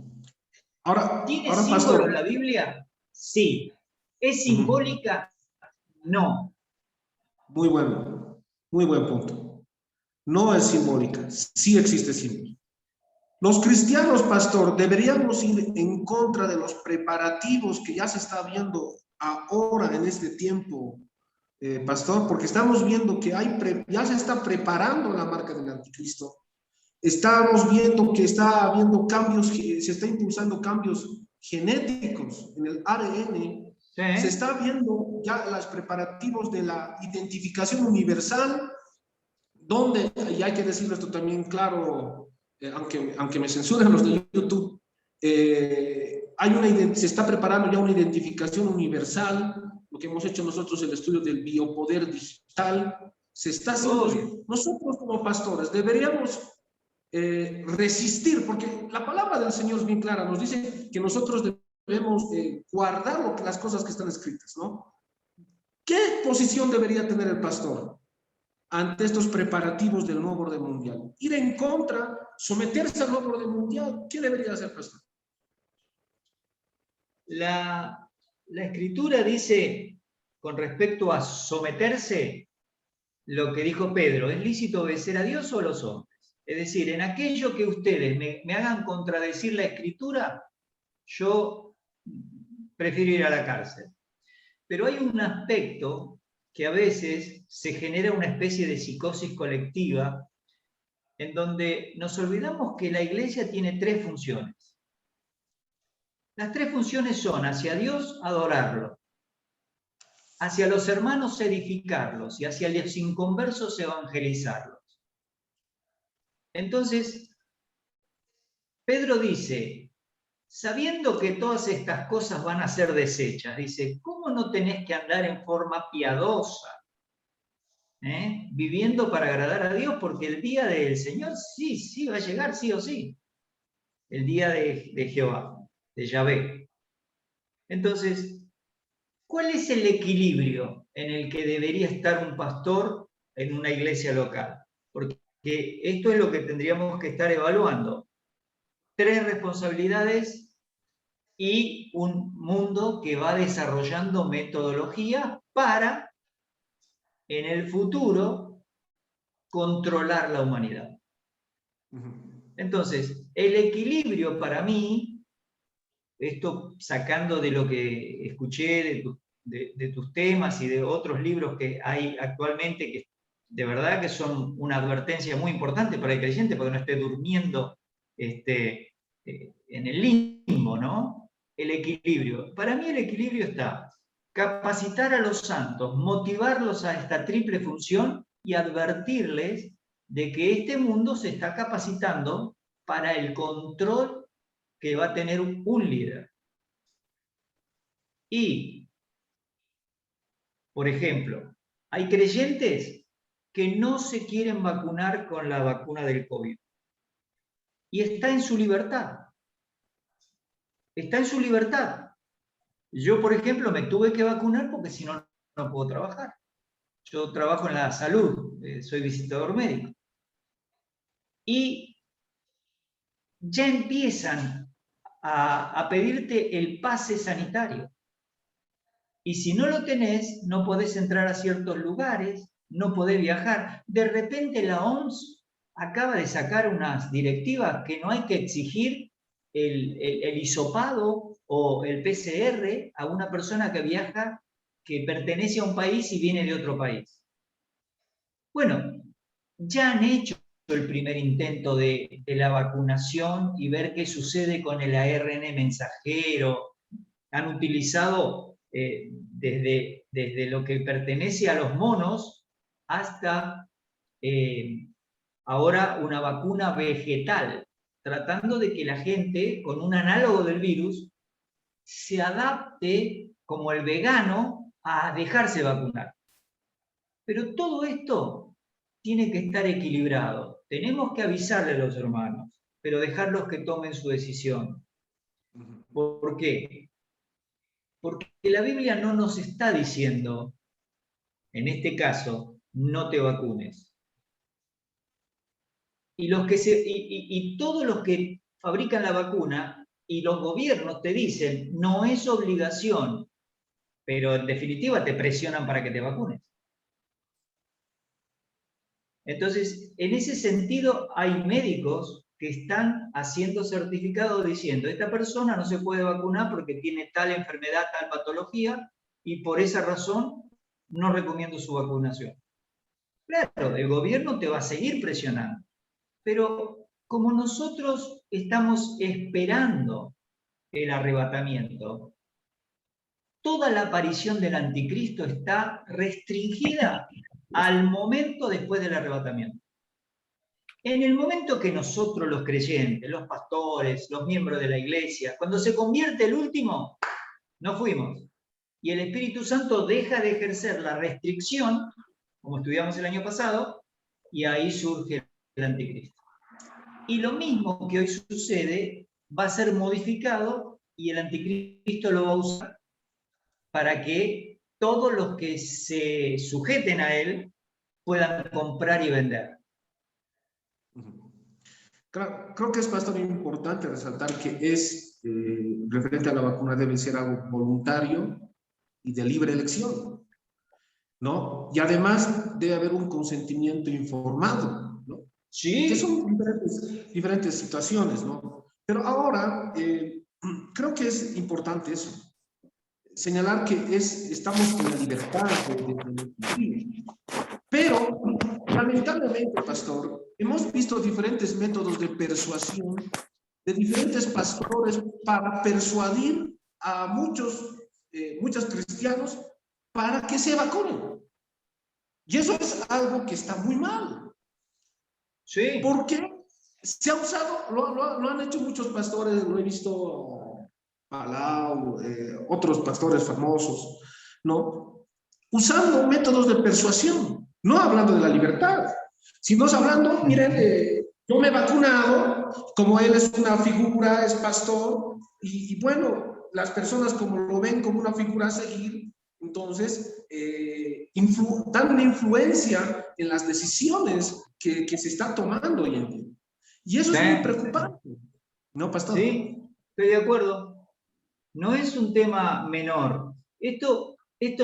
¿tiene símbolos la Biblia? Sí. ¿Es simbólica? No. Muy buen punto. No es simbólica, sí existe símbolo. Los cristianos, pastor, deberíamos ir en contra de los preparativos que ya se está viendo ahora en este tiempo, pastor, porque estamos viendo que ya se está preparando la marca del anticristo. Estamos viendo que está habiendo cambios, se está impulsando cambios genéticos en el ADN. Sí. Se está viendo ya los preparativos de la identificación universal, donde, y hay que decirlo esto también claro, aunque me censuren los de YouTube, se está preparando ya una identificación universal, lo que hemos hecho nosotros el estudio del biopoder digital, se está haciendo. Nosotros como pastores deberíamos resistir, porque la palabra del Señor es bien clara, nos dice que nosotros debemos guardar las cosas que están escritas, ¿no? ¿Qué posición debería tener el pastor ante estos preparativos del nuevo orden mundial? Ir en contra, someterse al nuevo orden mundial. ¿Qué debería hacer, pastor? La Escritura dice, con respecto a someterse, lo que dijo Pedro: ¿es lícito obedecer a Dios o a los hombres? Es decir, en aquello que ustedes me hagan contradecir la Escritura, yo prefiero ir a la cárcel. Pero hay un aspecto que a veces se genera una especie de psicosis colectiva, en donde nos olvidamos que la iglesia tiene tres funciones. Las tres funciones son: hacia Dios, adorarlo; hacia los hermanos, edificarlos; y hacia los inconversos, evangelizarlos. Entonces, Pedro dice, sabiendo que todas estas cosas van a ser deshechas, dice, ¿cómo no tenés que andar en forma piadosa? Viviendo para agradar a Dios, porque el día del Señor sí va a llegar, sí o sí. El día de Jehová, de Yahvé. Entonces, ¿cuál es el equilibrio en el que debería estar un pastor en una iglesia local? Porque esto es lo que tendríamos que estar evaluando. Tres responsabilidades y un mundo que va desarrollando metodología para, en el futuro, controlar la humanidad. Entonces, el equilibrio para mí, esto sacando de lo que escuché de tus temas y de otros libros que hay actualmente, que de verdad que son una advertencia muy importante para el creyente, porque no esté durmiendo en el limbo, ¿no? El equilibrio. Para mí el equilibrio está: capacitar a los santos, motivarlos a esta triple función y advertirles de que este mundo se está capacitando para el control que va a tener un líder. Y, por ejemplo, hay creyentes que no se quieren vacunar con la vacuna del COVID. Y está en su libertad. Está en su libertad. Yo, por ejemplo, me tuve que vacunar porque si no, no puedo trabajar. Yo trabajo en la salud, soy visitador médico. Y ya empiezan a pedirte el pase sanitario. Y si no lo tenés, no podés entrar a ciertos lugares, no podés viajar. De repente la OMS acaba de sacar unas directivas que no hay que exigir el hisopado o el PCR a una persona que viaja, que pertenece a un país y viene de otro país. Bueno, ya han hecho el primer intento de la vacunación y ver qué sucede con el ARN mensajero. Han utilizado desde lo que pertenece a los monos hasta ahora una vacuna vegetal, tratando de que la gente con un análogo del virus se adapte como el vegano a dejarse vacunar. Pero todo esto tiene que estar equilibrado. Tenemos que avisarle a los hermanos, pero dejarlos que tomen su decisión. ¿Por qué? Porque la Biblia no nos está diciendo, en este caso, no te vacunes. Y todos los que fabrican la vacuna y los gobiernos te dicen, no es obligación, pero en definitiva te presionan para que te vacunes. Entonces, en ese sentido, hay médicos que están haciendo certificados diciendo, esta persona no se puede vacunar porque tiene tal enfermedad, tal patología, y por esa razón no recomiendo su vacunación. Claro, el gobierno te va a seguir presionando, pero como nosotros estamos esperando el arrebatamiento, toda la aparición del anticristo está restringida al momento después del arrebatamiento. En el momento que nosotros los creyentes, los pastores, los miembros de la iglesia, cuando se convierte el último, nos fuimos. Y el Espíritu Santo deja de ejercer la restricción, como estudiamos el año pasado, y ahí surge el anticristo. Y lo mismo que hoy sucede va a ser modificado y el anticristo lo va a usar para que todos los que se sujeten a él puedan comprar y vender. Creo que es bastante importante resaltar que referente a la vacuna, debe ser algo voluntario y de libre elección, ¿no? Y además debe haber un consentimiento informado, ¿no? Sí. Que son diferentes situaciones, ¿no? Pero ahora, creo que es importante eso, señalar que estamos en la libertad de pero, lamentablemente, pastor, hemos visto diferentes métodos de persuasión de diferentes pastores para persuadir a muchos cristianos para que se vacunen. Y eso es algo que está muy mal. Sí. Porque se ha usado, lo han hecho muchos pastores, lo he visto Palau, otros pastores famosos, ¿no? Usando métodos de persuasión, no hablando de la libertad, sino hablando, miren, yo me he vacunado, como él es una figura, es pastor, y bueno, las personas como lo ven como una figura a seguir, entonces dan una influencia en las decisiones que se están tomando hoy en día. Y eso es muy preocupante, ¿no, pastor? Sí, estoy de acuerdo. No es un tema menor. Esto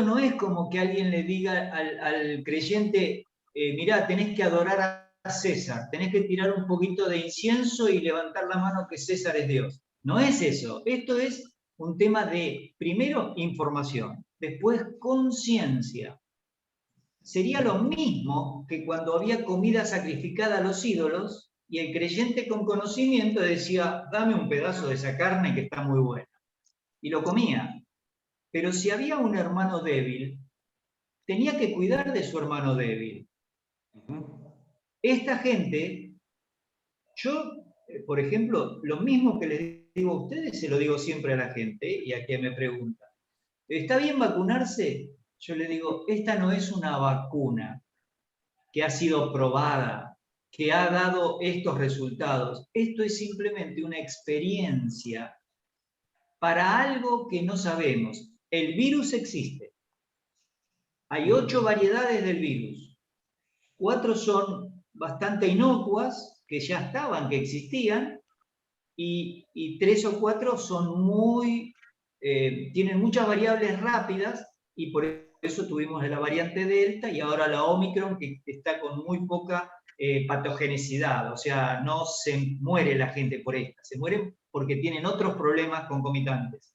no es como que alguien le diga al creyente, mirá, tenés que adorar a César, tenés que tirar un poquito de incienso y levantar la mano que César es Dios. No es eso. Esto es un tema de, primero, información, después, conciencia. Sería lo mismo que cuando había comida sacrificada a los ídolos y el creyente con conocimiento decía, dame un pedazo de esa carne que está muy buena. Y lo comía. Pero si había un hermano débil, tenía que cuidar de su hermano débil. Esta gente, yo, por ejemplo, lo mismo que les digo a ustedes, se lo digo siempre a la gente y a quien me pregunta. ¿Está bien vacunarse? Yo le digo, esta no es una vacuna que ha sido probada, que ha dado estos resultados. Esto es simplemente una experiencia para algo que no sabemos. El virus existe. Hay 8 variedades del virus. 4 son bastante inocuas, que ya estaban, que existían, y 3 o 4 son tienen muchas variables rápidas, y por eso tuvimos la variante Delta y ahora la Omicron, que está con muy poca patogenicidad, o sea, no se muere la gente por esta, se mueren porque tienen otros problemas concomitantes.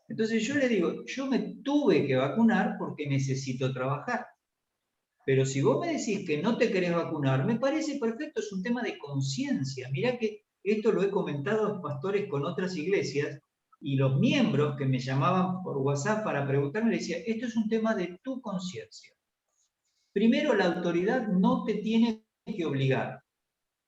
Entonces yo le digo, yo me tuve que vacunar porque necesito trabajar. Pero si vos me decís que no te querés vacunar, me parece perfecto, es un tema de conciencia. Mirá que esto lo he comentado a los pastores con otras iglesias y los miembros que me llamaban por WhatsApp para preguntarme, le decía, esto es un tema de tu conciencia. Primero, la autoridad no te tiene que obligar.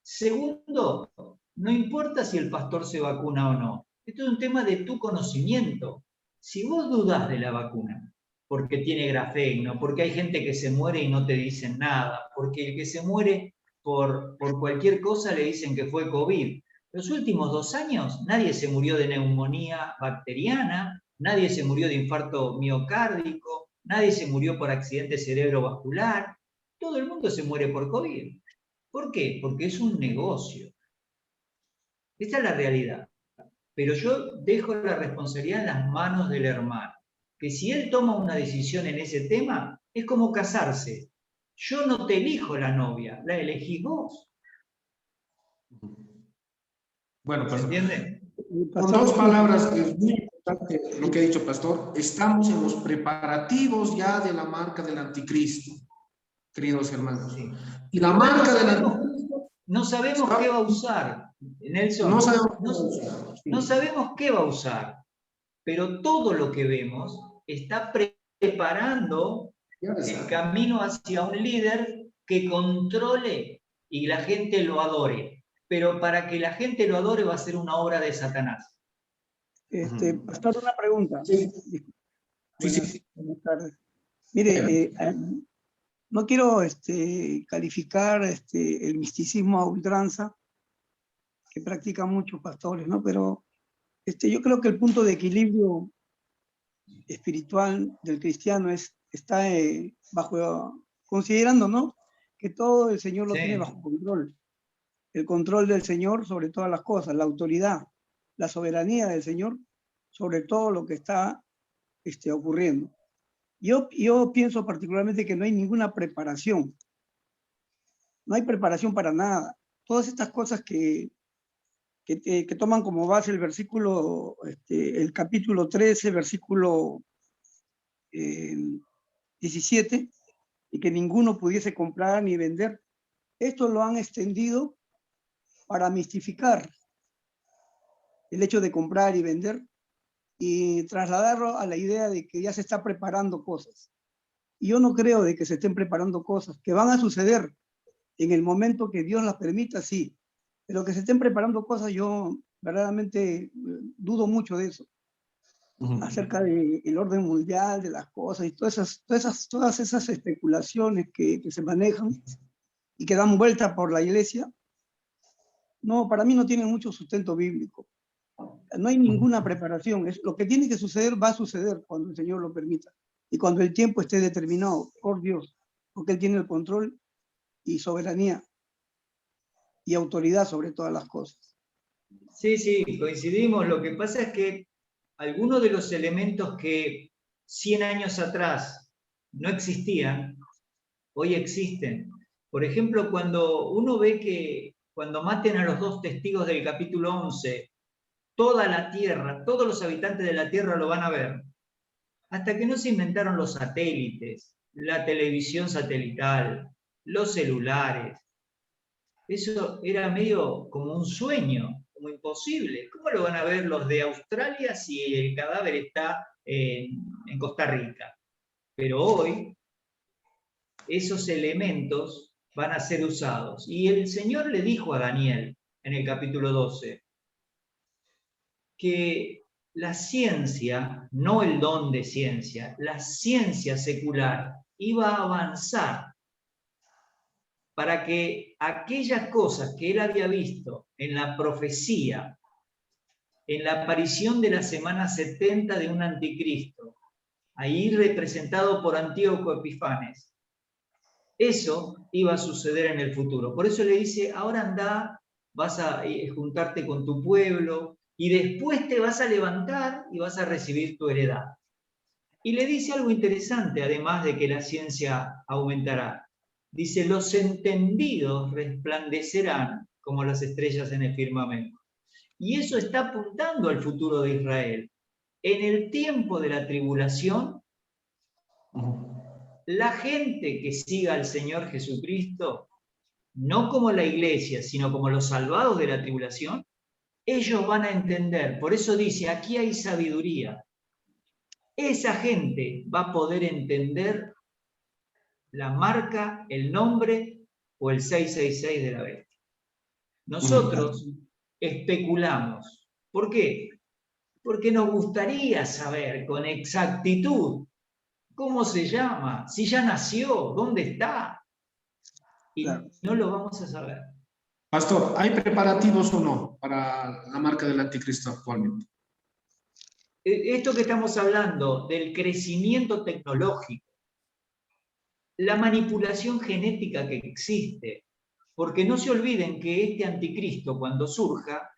Segundo, no importa si el pastor se vacuna o no. Esto es un tema de tu conocimiento. Si vos dudás de la vacuna, porque tiene grafeno, porque hay gente que se muere y no te dicen nada, porque el que se muere por cualquier cosa le dicen que fue COVID. Los últimos 2 años nadie se murió de neumonía bacteriana, nadie se murió de infarto miocárdico, nadie se murió por accidente cerebrovascular, todo el mundo se muere por COVID. ¿Por qué? Porque es un negocio. Esta es la realidad. Pero yo dejo la responsabilidad en las manos del hermano. Que si él toma una decisión en ese tema, es como casarse. Yo no te elijo la novia, la elegís vos. Bueno, ¿Se pastor, entiende? con dos palabras, es muy importante lo que ha dicho pastor. Estamos en los preparativos ya de la marca del anticristo, queridos hermanos. Sí. Y la Igual marca del anticristo, no sabemos qué va a usar, Nelson. no sabemos No, cómo usarlo. no sabemos qué va a usar, pero todo lo que vemos está preparando Ya el está. camino hacia un líder que controle y la gente lo adore. Pero para que la gente lo adore va a ser una obra de Satanás. Pastor, una pregunta. Sí, sí, Buenas, sí. buenas tardes. Bueno. Mire, no quiero calificar el misticismo a ultranza que practican muchos pastores, ¿no? Pero yo creo que el punto de equilibrio espiritual del cristiano está considerando, ¿no? Que todo el Señor lo Sí. tiene bajo control. El control del Señor sobre todas las cosas, la autoridad, la soberanía del Señor sobre todo lo que está ocurriendo. Yo pienso particularmente que no hay ninguna preparación. No hay preparación para nada. Todas estas cosas que toman como base el versículo, el capítulo 13, versículo 17, y que ninguno pudiese comprar ni vender, esto lo han extendido para mistificar el hecho de comprar y vender y trasladarlo a la idea de que ya se está preparando cosas. Y yo no creo de que se estén preparando cosas que van a suceder en el momento que Dios las permita, sí. Pero que se estén preparando cosas, yo verdaderamente dudo mucho de eso. Acerca del orden mundial, de las cosas y todas esas especulaciones que se manejan y que dan vuelta por la iglesia, no, para mí no tienen mucho sustento bíblico. No hay ninguna preparación. Lo que tiene que suceder va a suceder cuando el Señor lo permita y cuando el tiempo esté determinado por Dios, porque Él tiene el control y soberanía y autoridad sobre todas las cosas. Sí, sí, coincidimos. Lo que pasa es que algunos de los elementos que 100 años atrás no existían, hoy existen. Por ejemplo, cuando uno ve que cuando maten a los dos testigos del capítulo 11, toda la tierra, todos los habitantes de la tierra lo van a ver. Hasta que no se inventaron los satélites, la televisión satelital, los celulares, eso era medio como un sueño, como imposible. ¿Cómo lo van a ver los de Australia si el cadáver está en Costa Rica? Pero hoy esos elementos van a ser usados. Y el Señor le dijo a Daniel en el capítulo 12 que la ciencia, no el don de ciencia, la ciencia secular iba a avanzar para que aquellas cosas que él había visto en la profecía, en la aparición de la semana 70 de un anticristo, ahí representado por Antíoco Epifanes, eso iba a suceder en el futuro. Por eso le dice, ahora anda, vas a juntarte con tu pueblo y después te vas a levantar y vas a recibir tu heredad. Y le dice algo interesante, además de que la ciencia aumentará. Dice, los entendidos resplandecerán como las estrellas en el firmamento. Y eso está apuntando al futuro de Israel. En el tiempo de la tribulación, la gente que siga al Señor Jesucristo, no como la iglesia, sino como los salvados de la tribulación, ellos van a entender. Por eso dice, aquí hay sabiduría. Esa gente va a poder entender la marca, el nombre o el 666 de la bestia. Nosotros especulamos. ¿Por qué? Porque nos gustaría saber con exactitud cómo se llama, si ya nació, dónde está. Y Claro. no lo vamos a saber. Pastor, ¿hay preparativos o no para la marca del anticristo actualmente? Esto que estamos hablando del crecimiento tecnológico, la manipulación genética que existe, porque no se olviden que este anticristo cuando surja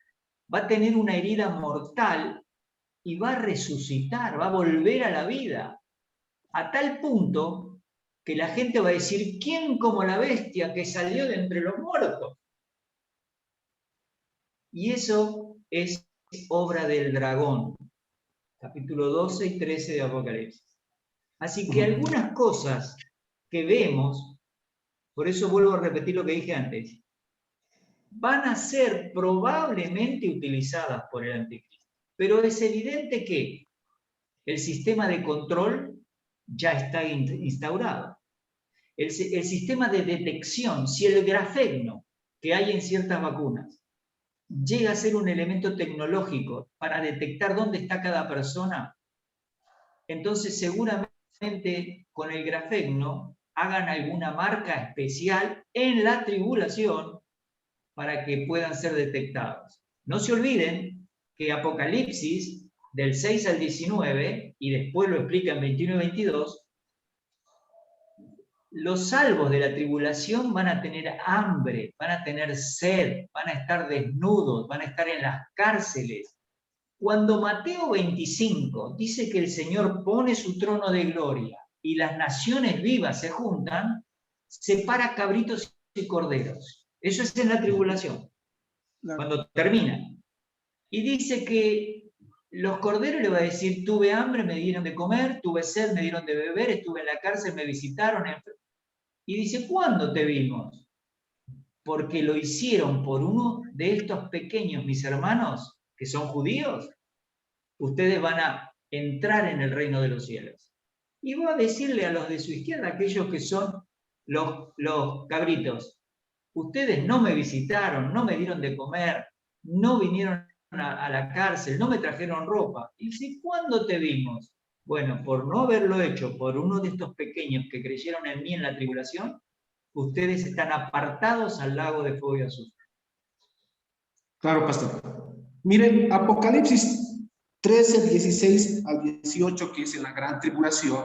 va a tener una herida mortal y va a resucitar, va a volver a la vida, a tal punto que la gente va a decir, ¿quién como la bestia que salió de entre los muertos? Y eso es obra del dragón. Capítulo 12 y 13 de Apocalipsis. Así que algunas cosas que vemos, por eso vuelvo a repetir lo que dije antes, van a ser probablemente utilizadas por el anticristo. Pero es evidente que el sistema de control ya está instaurado. El sistema de detección, si el grafeno que hay en ciertas vacunas llega a ser un elemento tecnológico para detectar dónde está cada persona, entonces seguramente con el grafeno hagan alguna marca especial en la tribulación para que puedan ser detectados. No se olviden que Apocalipsis, del 6 al 19, y después lo explica en 21 y 22, los salvos de la tribulación van a tener hambre, van a tener sed, van a estar desnudos, van a estar en las cárceles. Cuando Mateo 25 dice que el Señor pone su trono de gloria y las naciones vivas se juntan, separa cabritos y corderos. Eso es en la tribulación, cuando termina. Y dice que los corderos le va a decir, tuve hambre, me dieron de comer, tuve sed, me dieron de beber, estuve en la cárcel, me visitaron. Y dice, ¿cuándo te vimos? Porque lo hicieron por uno de estos pequeños, mis hermanos, que son judíos, ustedes van a entrar en el reino de los cielos. Y va a decirle a los de su izquierda, aquellos que son los cabritos, ustedes no me visitaron, no me dieron de comer, no vinieron a la cárcel, no me trajeron ropa. Y dice, ¿cuándo te vimos? Bueno, por no haberlo hecho por uno de estos pequeños que creyeron en mí en la tribulación, ustedes están apartados al lago de fuego y azufre. Claro, pastor. Miren, Apocalipsis 13, 16 al 18, que es en la gran tribulación,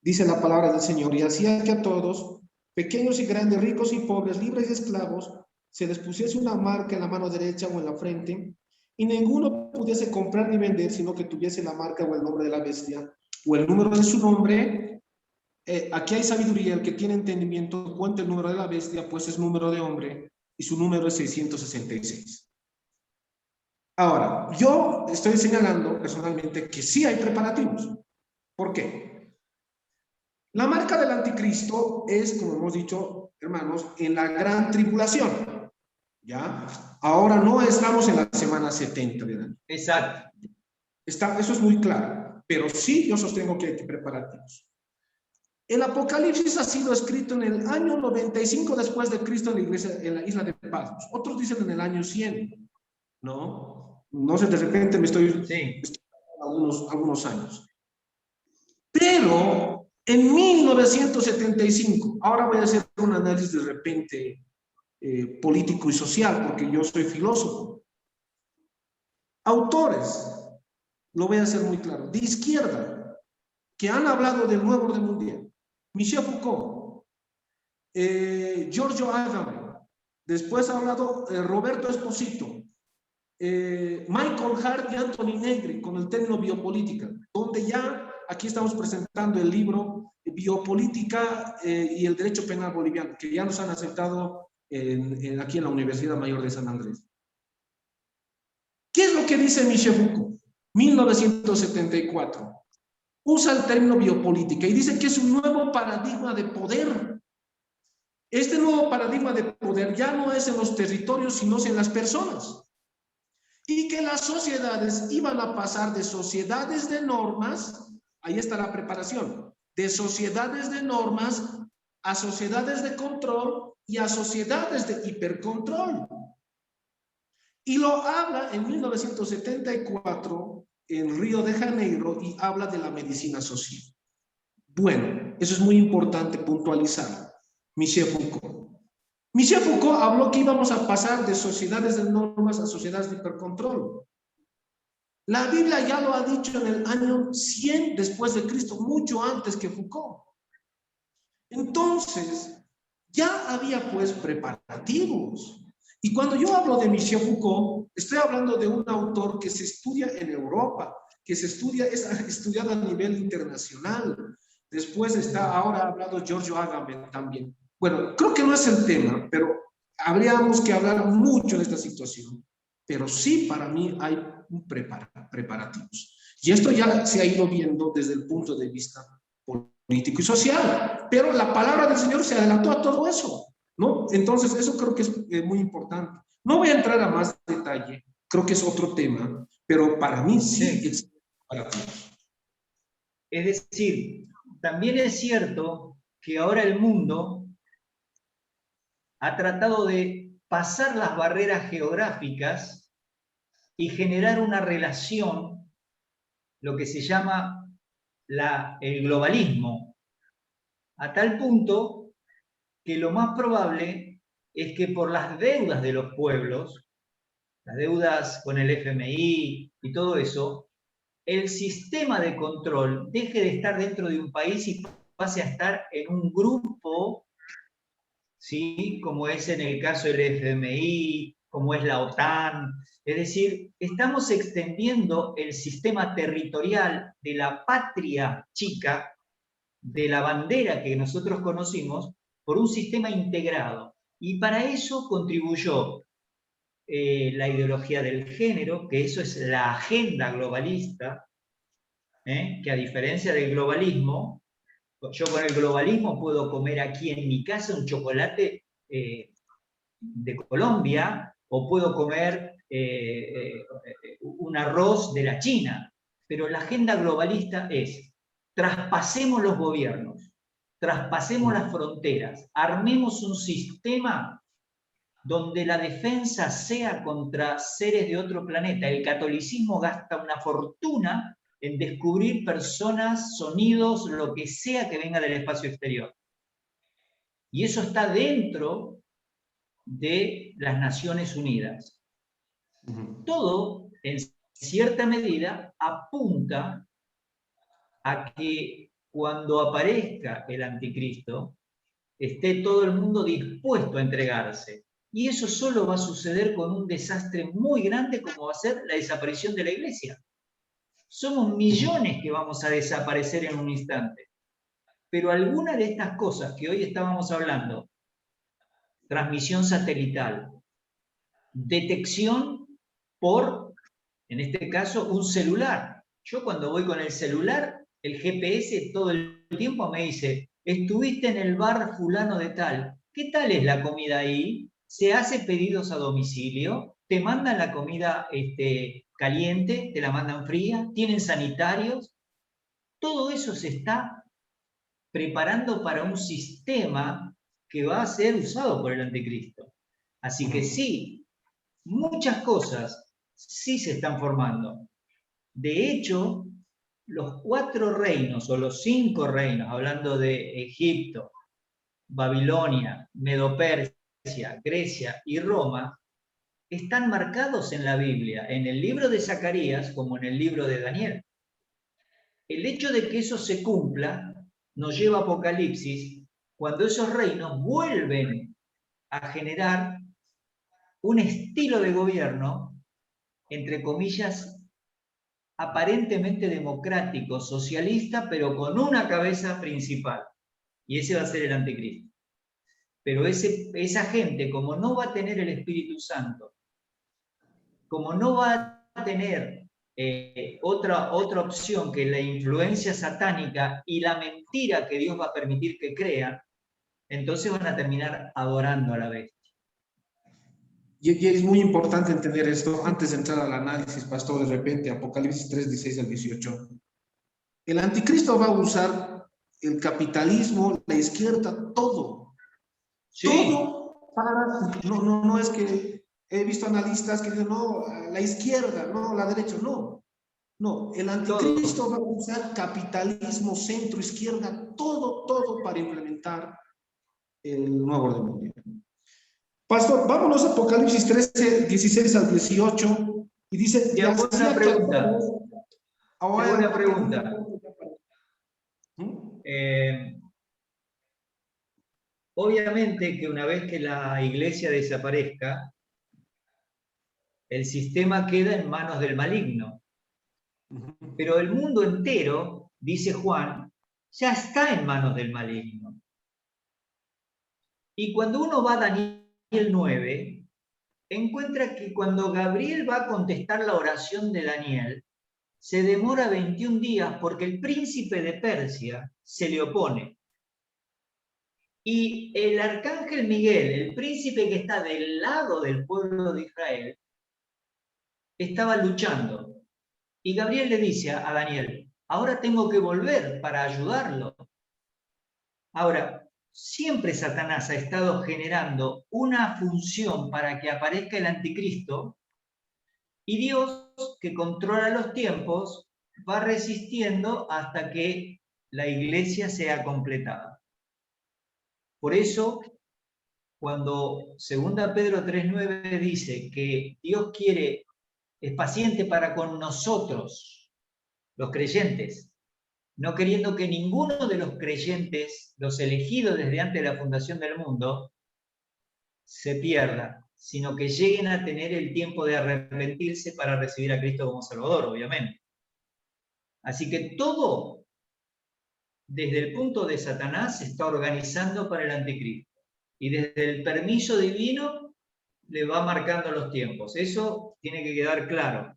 dice la palabra del Señor, y hacía que a todos, pequeños y grandes, ricos y pobres, libres y esclavos, se les pusiese una marca en la mano derecha o en la frente, y ninguno pudiese comprar ni vender, sino que tuviese la marca o el nombre de la bestia, o el número de su nombre. Aquí hay sabiduría, el que tiene entendimiento, cuenta el número de la bestia, pues es número de hombre, y su número es 666. Ahora, yo estoy señalando personalmente que sí hay preparativos. ¿Por qué? La marca del anticristo es, como hemos dicho, hermanos, en la gran tribulación. ¿Ya? Ahora no estamos en la semana 70, ¿verdad? Exacto. Eso es muy claro, pero sí yo sostengo que hay preparativos. El Apocalipsis ha sido escrito en el año 95 después de Cristo en la iglesia, en la isla de Patmos. Otros dicen en el año 100, ¿no? No sé, de repente me estoy algunos años. Pero en 1975, ahora voy a hacer un análisis de repente político y social, porque yo soy filósofo. Autores, lo voy a hacer muy claro, de izquierda, que han hablado del nuevo orden mundial. Michel Foucault, Giorgio Agamben, después ha hablado Roberto Esposito, Michael Hart y Anthony Negri con el término biopolítica, donde ya aquí estamos presentando el libro Biopolítica y el Derecho Penal Boliviano, que ya nos han aceptado aquí en la Universidad Mayor de San Andrés. ¿Qué es lo que dice Michel Foucault? 1974. Usa el término biopolítica y dice que es un nuevo paradigma de poder. Este nuevo paradigma de poder ya no es en los territorios, sino en las personas. Y que las sociedades iban a pasar de sociedades de normas, ahí está la preparación, de sociedades de normas a sociedades de control y a sociedades de hipercontrol. Y lo habla en 1974 en Río de Janeiro y habla de la medicina social. Bueno, eso es muy importante puntualizar. Michel Foucault. Michel Foucault habló que íbamos a pasar de sociedades de normas a sociedades de hipercontrol. La Biblia ya lo ha dicho en el año 100 después de Cristo, mucho antes que Foucault. Entonces, ya había pues preparativos. Y cuando yo hablo de Michel Foucault, estoy hablando de un autor que se estudia en Europa, que es estudiado a nivel internacional. Después está ahora hablado Giorgio Agamben también. Bueno, creo que no es el tema, pero habríamos que hablar mucho de esta situación. pero sí para mí hay un preparativos. Y esto ya se ha ido viendo desde el punto de vista político y social, pero la palabra del Señor se adelantó a todo eso, ¿no? Entonces, eso creo que es muy importante. No voy a entrar a más detalle, creo que es otro tema, pero para mí sí es preparativos. Es decir, también es cierto que ahora el mundo ha tratado de pasar las barreras geográficas y generar una relación, lo que se llama el globalismo, a tal punto que lo más probable es que por las deudas de los pueblos, las deudas con el FMI y todo eso, el sistema de control deje de estar dentro de un país y pase a estar en un grupo, ¿sí? Como es en el caso del FMI, como es la OTAN. Es decir, estamos extendiendo el sistema territorial de la patria chica, de la bandera que nosotros conocimos, por un sistema integrado. Y para eso contribuyó la ideología del género, que eso es la agenda globalista, que a diferencia del globalismo, yo con el globalismo puedo comer aquí en mi casa un chocolate de Colombia o puedo comer un arroz de la China, pero la agenda globalista es traspasemos los gobiernos, traspasemos las fronteras, armemos un sistema donde la defensa sea contra seres de otro planeta. El catolicismo gasta una fortuna en descubrir personas, sonidos, lo que sea que venga del espacio exterior. Y eso está dentro de las Naciones Unidas. Todo, en cierta medida, apunta a que cuando aparezca el anticristo, esté todo el mundo dispuesto a entregarse. Y eso solo va a suceder con un desastre muy grande como va a ser la desaparición de la iglesia. Somos millones que vamos a desaparecer en un instante. Pero alguna de estas cosas que hoy estábamos hablando, transmisión satelital, detección por, en este caso, un celular. Yo cuando voy con el celular, el GPS todo el tiempo me dice, estuviste en el bar fulano de tal, ¿qué tal es la comida ahí? ¿Se hace pedidos a domicilio? ¿Te mandan la comida caliente? ¿Te la mandan fría? ¿Tienen sanitarios? Todo eso se está preparando para un sistema que va a ser usado por el anticristo. Así que sí, muchas cosas sí se están formando. De hecho, los 4 reinos o los 5 reinos, hablando de Egipto, Babilonia, Medo-Persia, Grecia y Roma, están marcados en la Biblia, en el libro de Zacarías como en el libro de Daniel. El hecho de que eso se cumpla nos lleva a Apocalipsis, cuando esos reinos vuelven a generar un estilo de gobierno, entre comillas, aparentemente democrático, socialista, pero con una cabeza principal. Y ese va a ser el anticristo. Pero esa gente, como no va a tener el Espíritu Santo, como no va a tener otra opción que la influencia satánica y la mentira que Dios va a permitir que crean, entonces van a terminar adorando a la bestia. Y es muy importante entender esto antes de entrar al análisis, pastor, de repente, Apocalipsis 3, 16 al 18. El anticristo va a usar el capitalismo, la izquierda, todo. Sí. Todo para... No es que he visto analistas que dicen, no, la izquierda, no, la derecha, no. No, el anticristo todo va a usar capitalismo, centro, izquierda, todo para implementar el nuevo orden mundial. Pastor, vámonos a Apocalipsis 13, 16 al 18, y dice... Qué buena pregunta. Qué buena pregunta. Obviamente que una vez que la iglesia desaparezca, el sistema queda en manos del maligno. Pero el mundo entero, dice Juan, ya está en manos del maligno. Y cuando uno va a Daniel 9, encuentra que cuando Gabriel va a contestar la oración de Daniel, se demora 21 días porque el príncipe de Persia se le opone. Y el arcángel Miguel, el príncipe que está del lado del pueblo de Israel, estaba luchando. Y Gabriel le dice a Daniel, ahora tengo que volver para ayudarlo. Ahora, siempre Satanás ha estado generando una función para que aparezca el anticristo, y Dios, que controla los tiempos, va resistiendo hasta que la iglesia sea completada. Por eso, cuando 2 Pedro 3:9 dice que Dios es paciente para con nosotros, los creyentes, no queriendo que ninguno de los creyentes, los elegidos desde antes de la fundación del mundo, se pierda, sino que lleguen a tener el tiempo de arrepentirse para recibir a Cristo como Salvador, obviamente. Así que todo, desde el punto de Satanás, se está organizando para el anticristo. Y desde el permiso divino le va marcando los tiempos. Eso tiene que quedar claro.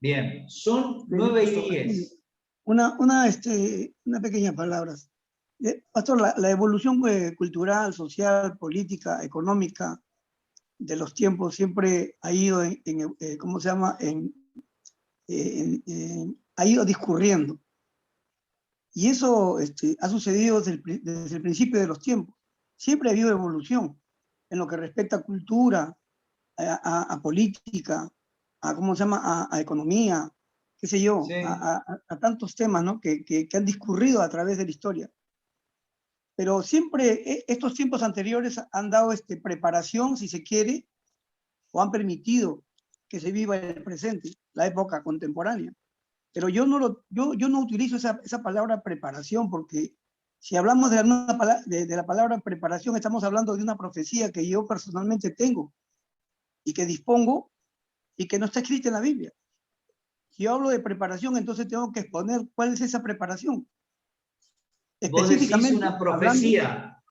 Bien, son 9:10. Una pequeña palabra. Pastor, la evolución cultural, social, política, económica de los tiempos siempre ha ido ¿cómo se llama? Ha ido discurriendo. Y eso ha sucedido desde el principio de los tiempos. Siempre ha habido evolución en lo que respecta a cultura, a política, ¿cómo se llama? A economía, qué sé yo, Sí. a tantos temas, ¿no? que han discurrido a través de la historia. Pero siempre estos tiempos anteriores han dado preparación, si se quiere, o han permitido que se viva el presente, la época contemporánea. Pero yo no utilizo esa palabra preparación, porque si hablamos de la palabra preparación, estamos hablando de una profecía que yo personalmente tengo y que dispongo y que no está escrita en la Biblia. Si yo hablo de preparación, entonces tengo que exponer cuál es esa preparación. Vos decís Específicamente, una profecía.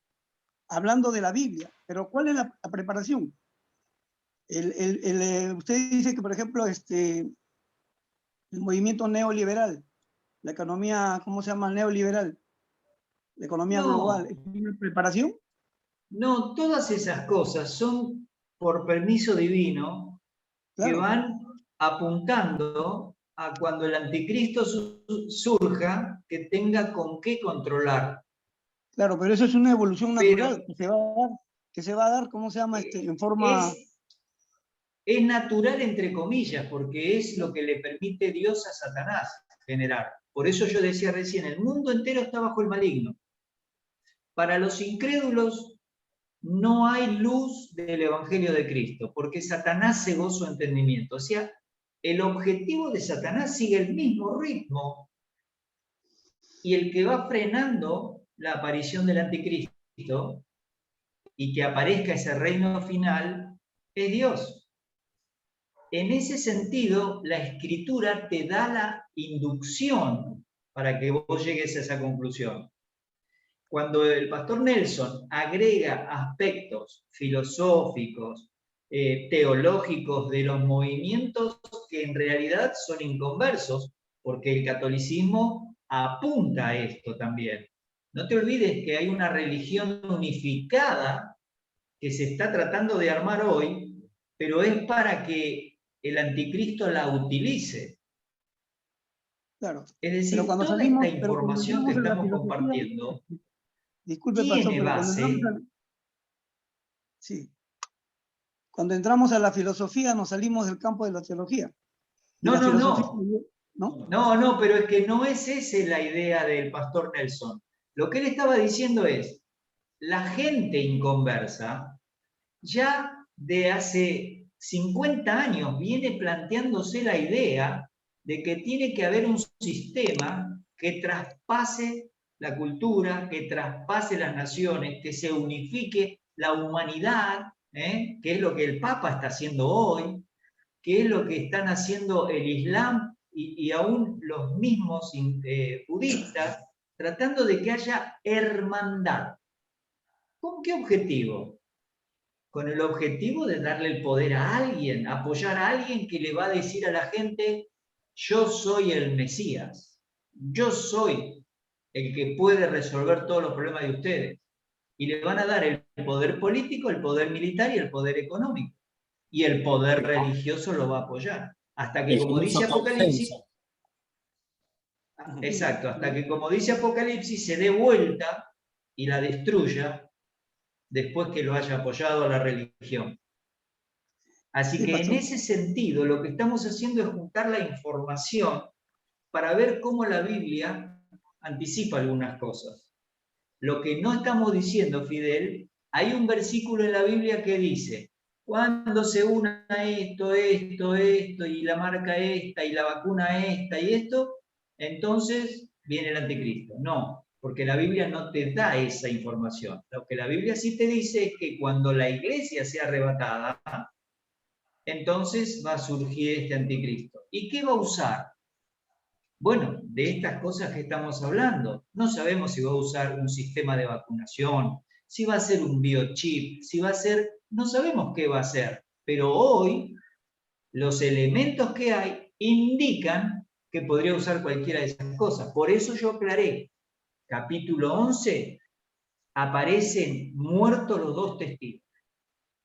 hablando de la Biblia. Pero ¿cuál es la preparación? Usted dice que, por ejemplo, el movimiento neoliberal, la economía, ¿cómo se llama? Neoliberal, la economía global, ¿es una preparación? No, todas esas cosas son por permiso divino, claro, que van apuntando a cuando el anticristo surja, que tenga con qué controlar. Claro, pero eso es una evolución natural que se va a dar, ¿cómo se llama? En forma... Es natural entre comillas, porque es lo que le permite Dios a Satanás generar. Por eso yo decía recién, el mundo entero está bajo el maligno. Para los incrédulos no hay luz del Evangelio de Cristo, porque Satanás cegó su entendimiento. O sea, el objetivo de Satanás sigue el mismo ritmo, y el que va frenando la aparición del anticristo y que aparezca ese reino final es Dios. En ese sentido, la Escritura te da la inducción para que vos llegues a esa conclusión. Cuando el pastor Nelson agrega aspectos filosóficos, teológicos de los movimientos que en realidad son inconversos, porque el catolicismo apunta a esto también. No te olvides que hay una religión unificada que se está tratando de armar hoy, pero es para que el anticristo la utilice. Claro. Es decir, toda esta información que estamos compartiendo, disculpe, pastor, pero cuando entramos a la filosofía nos salimos del campo de la teología. No, pero es que no es esa la idea del pastor Nelson. Lo que él estaba diciendo es, la gente inconversa ya de hace 50 años viene planteándose la idea de que tiene que haber un sistema que traspase la cultura, que traspase las naciones, que se unifique la humanidad, que es lo que el Papa está haciendo hoy, que es lo que están haciendo el Islam y aún los mismos budistas, tratando de que haya hermandad. ¿Con qué objetivo? con el objetivo de darle el poder a alguien, apoyar a alguien que le va a decir a la gente, yo soy el Mesías, yo soy el que puede resolver todos los problemas de ustedes. Y le van a dar el poder político, el poder militar y el poder económico. Y el poder religioso lo va a apoyar. Hasta que, como dice Apocalipsis, exacto, hasta que, como dice Apocalipsis, se dé vuelta y la destruya después que lo haya apoyado a la religión. Así que en ese sentido, lo que estamos haciendo es juntar la información para ver cómo la Biblia anticipa algunas cosas. Lo que no estamos diciendo, Fidel, hay un versículo en la Biblia que dice, cuando se una esto, y la marca esta, y la vacuna esta, y esto, entonces viene el anticristo. No, porque la Biblia no te da esa información. Lo que la Biblia sí te dice es que cuando la iglesia sea arrebatada, entonces va a surgir este anticristo. ¿Y qué va a usar? Bueno, de estas cosas que estamos hablando. No sabemos si va a usar un sistema de vacunación, si va a ser un biochip, si va a ser... No sabemos qué va a ser, pero hoy los elementos que hay indican que podría usar cualquiera de esas cosas. Por eso yo aclaré, capítulo 11, aparecen muertos los dos testigos.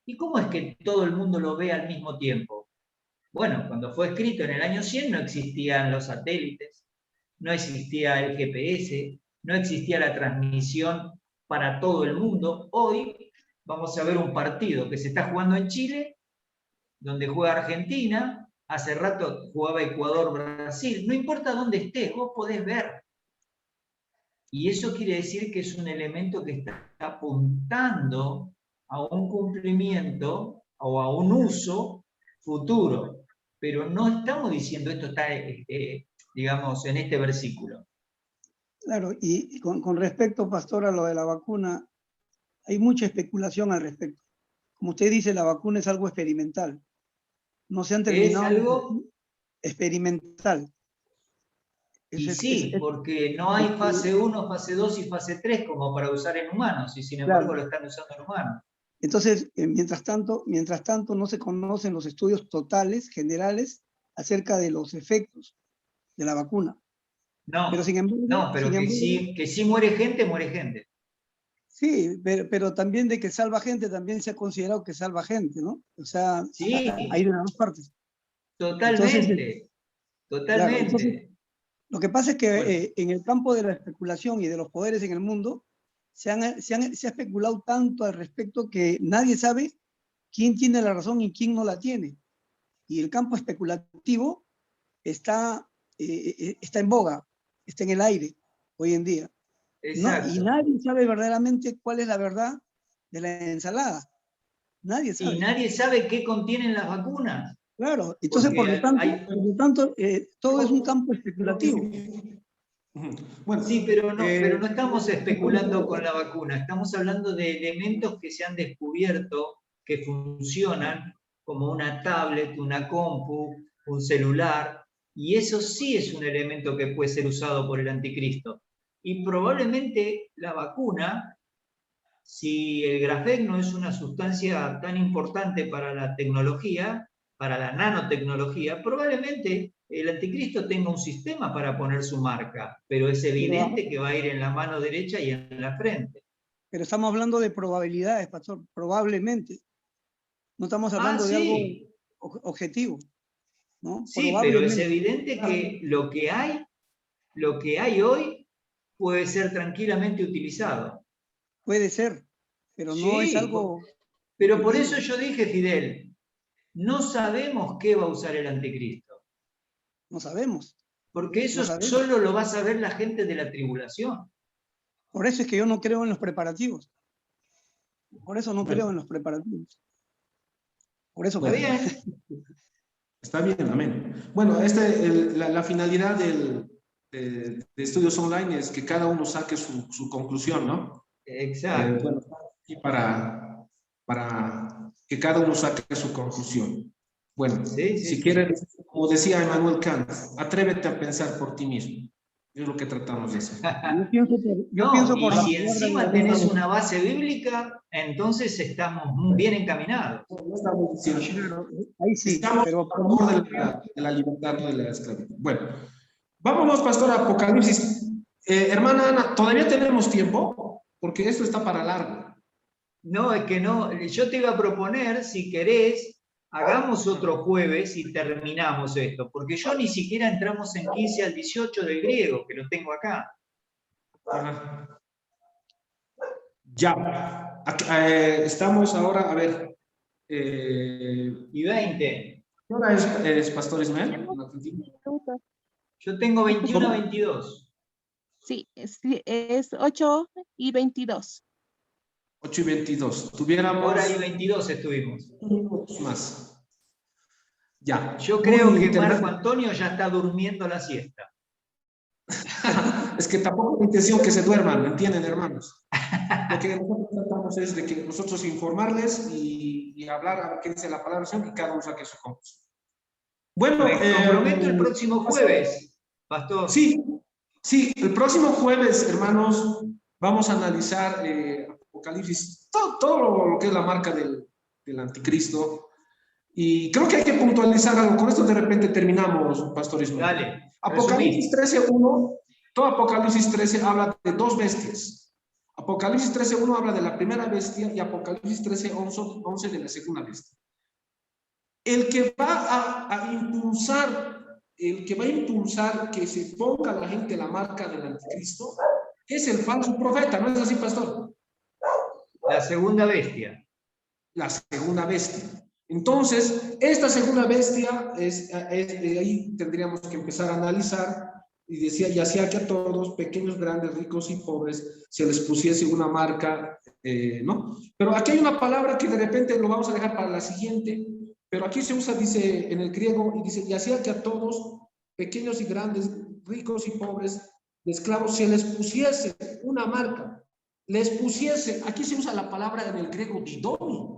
¿Y cómo es que todo el mundo lo ve al mismo tiempo? Bueno, cuando fue escrito en el año 100 no existían los satélites, no existía el GPS, no existía la transmisión para todo el mundo. Hoy vamos a ver un partido que se está jugando en Chile, donde juega Argentina, hace rato jugaba Ecuador-Brasil, no importa dónde estés, vos podés ver. Y eso quiere decir que es un elemento que está apuntando a un cumplimiento o a un uso futuro. Pero no estamos diciendo esto está, digamos, en este versículo. Claro, y con respecto, pastor, a lo de la vacuna, hay mucha especulación al respecto. Como usted dice, la vacuna es algo experimental. No se han terminado... ¿Es algo? Experimental. Y sí, porque no hay fase 1, fase 2 y fase 3 como para usar en humanos, y sin embargo lo están usando en humanos. Entonces, mientras tanto, no se conocen los estudios totales, generales, acerca de los efectos de la vacuna. No, pero sin embargo, no, pero que sí muere gente, muere gente. Sí, pero también de que salva gente, también se ha considerado que salva gente, ¿no? O sea, sí, hay de las dos partes. Totalmente, totalmente. Claro, entonces, lo que pasa es que en el campo de la especulación y de los poderes en el mundo, se ha especulado tanto al respecto que nadie sabe quién tiene la razón y quién no la tiene. Y el campo especulativo está en boga, está en el aire hoy en día. ¿No? Y nadie sabe verdaderamente cuál es la verdad de la ensalada. Nadie sabe. Y nadie sabe qué contienen las vacunas. Claro, entonces por lo tanto todo es un campo especulativo. Bueno, sí, pero no estamos especulando con la vacuna, estamos hablando de elementos que se han descubierto que funcionan como una tablet, una compu, un celular, y eso sí es un elemento que puede ser usado por el anticristo. Y probablemente la vacuna, si el grafeno es una sustancia tan importante para la tecnología, para la nanotecnología, probablemente el anticristo tenga un sistema para poner su marca, pero es evidente que va a ir en la mano derecha y en la frente. Pero estamos hablando de probabilidades, pastor, probablemente. No estamos hablando de algo objetivo, ¿no? Sí, pero es evidente que lo que hay hoy puede ser tranquilamente utilizado. Puede ser, pero no es algo... Pero por eso yo dije, Fidel, no sabemos qué va a usar el anticristo. No sabemos. Porque eso solo lo va a saber la gente de la tribulación. Por eso es que yo no creo en los preparativos. Por eso no creo en los preparativos. Por eso creo. Bien. Está bien, amén. Bueno, la finalidad de estudios online es que cada uno saque su conclusión, ¿no? Exacto. Bueno, y para que cada uno saque su conclusión. Bueno, si quieres, como decía Immanuel Kant, atrévete a pensar por ti mismo. Es lo que tratamos de hacer. Yo pienso por y la si palabra encima de tenés Dios. una base bíblica, entonces estamos muy bien encaminados. No estamos diciendo, Claro, ahí sí, estamos pero a favor de la libertad, no de la esclavitud. Bueno, vámonos, pastor, a Apocalipsis. Hermana Ana, ¿todavía tenemos tiempo? Porque esto está para largo. No, es que no. Yo te iba a proponer, si querés, hagamos otro jueves y terminamos esto, porque yo ni siquiera entramos en 15 al 18 del griego, que lo tengo acá. Ajá. Ya. Estamos ahora, a ver. Y 20. ¿Qué hora es Pastor Ismael? Tenemos 15 minutos. Yo tengo 21 a 22. Sí, es 8:22. 8:22. Tuviéramos Hora y 22 estuvimos. minutos más. Ya. Yo creo Muy que interesante. Marco Antonio ya está durmiendo la siesta. Es que tampoco es mi intención que se duerman, ¿me entienden, hermanos? Lo que nosotros tratamos es de que nosotros informarles y hablar a ver qué dice la palabra del Señor y cada uno saque su conclusión. Bueno, Me comprometo el próximo jueves, pastor. Sí, sí, el próximo jueves, hermanos, vamos a analizar Apocalipsis, todo lo que es la marca del anticristo. Y creo que hay que puntualizar algo. Con esto de repente terminamos, Pastor Ismael. Dale. Apocalipsis 13:1, todo Apocalipsis 13 habla de dos bestias. Apocalipsis 13:1 habla de la primera bestia y Apocalipsis 13:11 de la segunda bestia. El que va a impulsar que se ponga la gente la marca del anticristo es el falso profeta, ¿no es así, pastor? La segunda bestia. La segunda bestia. Entonces, esta segunda bestia ahí tendríamos que empezar a analizar y decía, y hacía que a todos, pequeños, grandes, ricos y pobres, se les pusiese una marca, ¿no? Pero aquí hay una palabra que de repente lo vamos a dejar para la siguiente, pero aquí se usa, dice en el griego, y dice, y hacía que a todos, pequeños y grandes, ricos y pobres, de esclavos, se les pusiese una marca, les pusiese, aquí se usa la palabra en el griego didomi,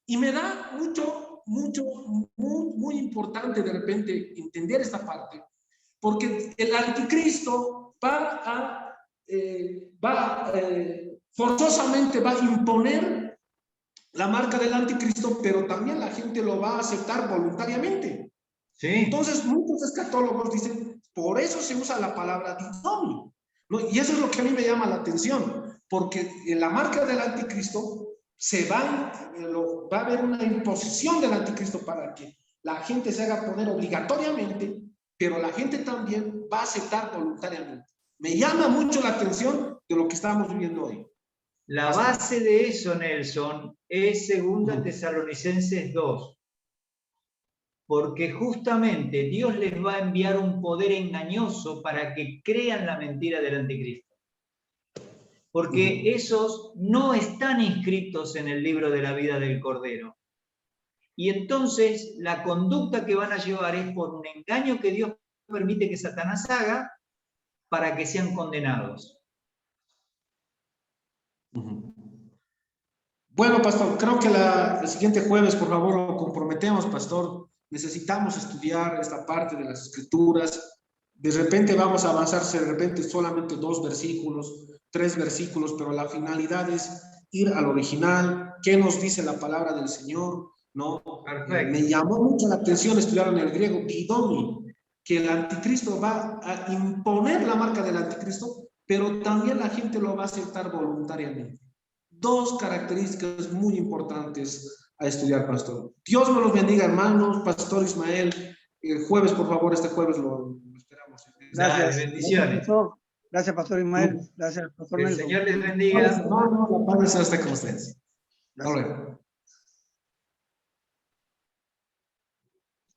y me da muy importante de repente entender esta parte, porque el anticristo forzosamente va a imponer la marca del anticristo, pero también la gente lo va a aceptar voluntariamente. Sí. Entonces, muchos escatólogos dicen, por eso se usa la palabra didomi, ¿no? Y eso es lo que a mí me llama la atención, porque en la marca del anticristo va a haber una imposición del anticristo para que la gente se haga poner obligatoriamente, pero la gente también va a aceptar voluntariamente. Me llama mucho la atención de lo que estamos viviendo hoy. La base de eso, Nelson, es 2 Tesalonicenses 2. Porque justamente Dios les va a enviar un poder engañoso para que crean la mentira del anticristo. Porque esos no están inscritos en el libro de la vida del Cordero. Y entonces la conducta que van a llevar es por un engaño que Dios permite que Satanás haga para que sean condenados. Bueno, pastor, creo que el siguiente jueves, por favor, lo comprometemos, pastor. Necesitamos estudiar esta parte de las escrituras. De repente vamos a avanzar, de repente solamente 2 versículos, 3 versículos, pero la finalidad es ir al original, qué nos dice la palabra del Señor, ¿no? Me llamó mucho la atención estudiar en el griego didomi, que el anticristo va a imponer la marca del anticristo, pero también la gente lo va a aceptar voluntariamente. 2 características muy importantes a estudiar, pastor. Dios me los bendiga, hermanos. Pastor Ismael, el jueves, por favor, este jueves lo esperamos. Gracias, bendiciones. Gracias, pastor Ismael. Gracias, pastor Que el Nelson. Señor les bendiga. No, la paz esté con ustedes. Gracias. Hasta luego.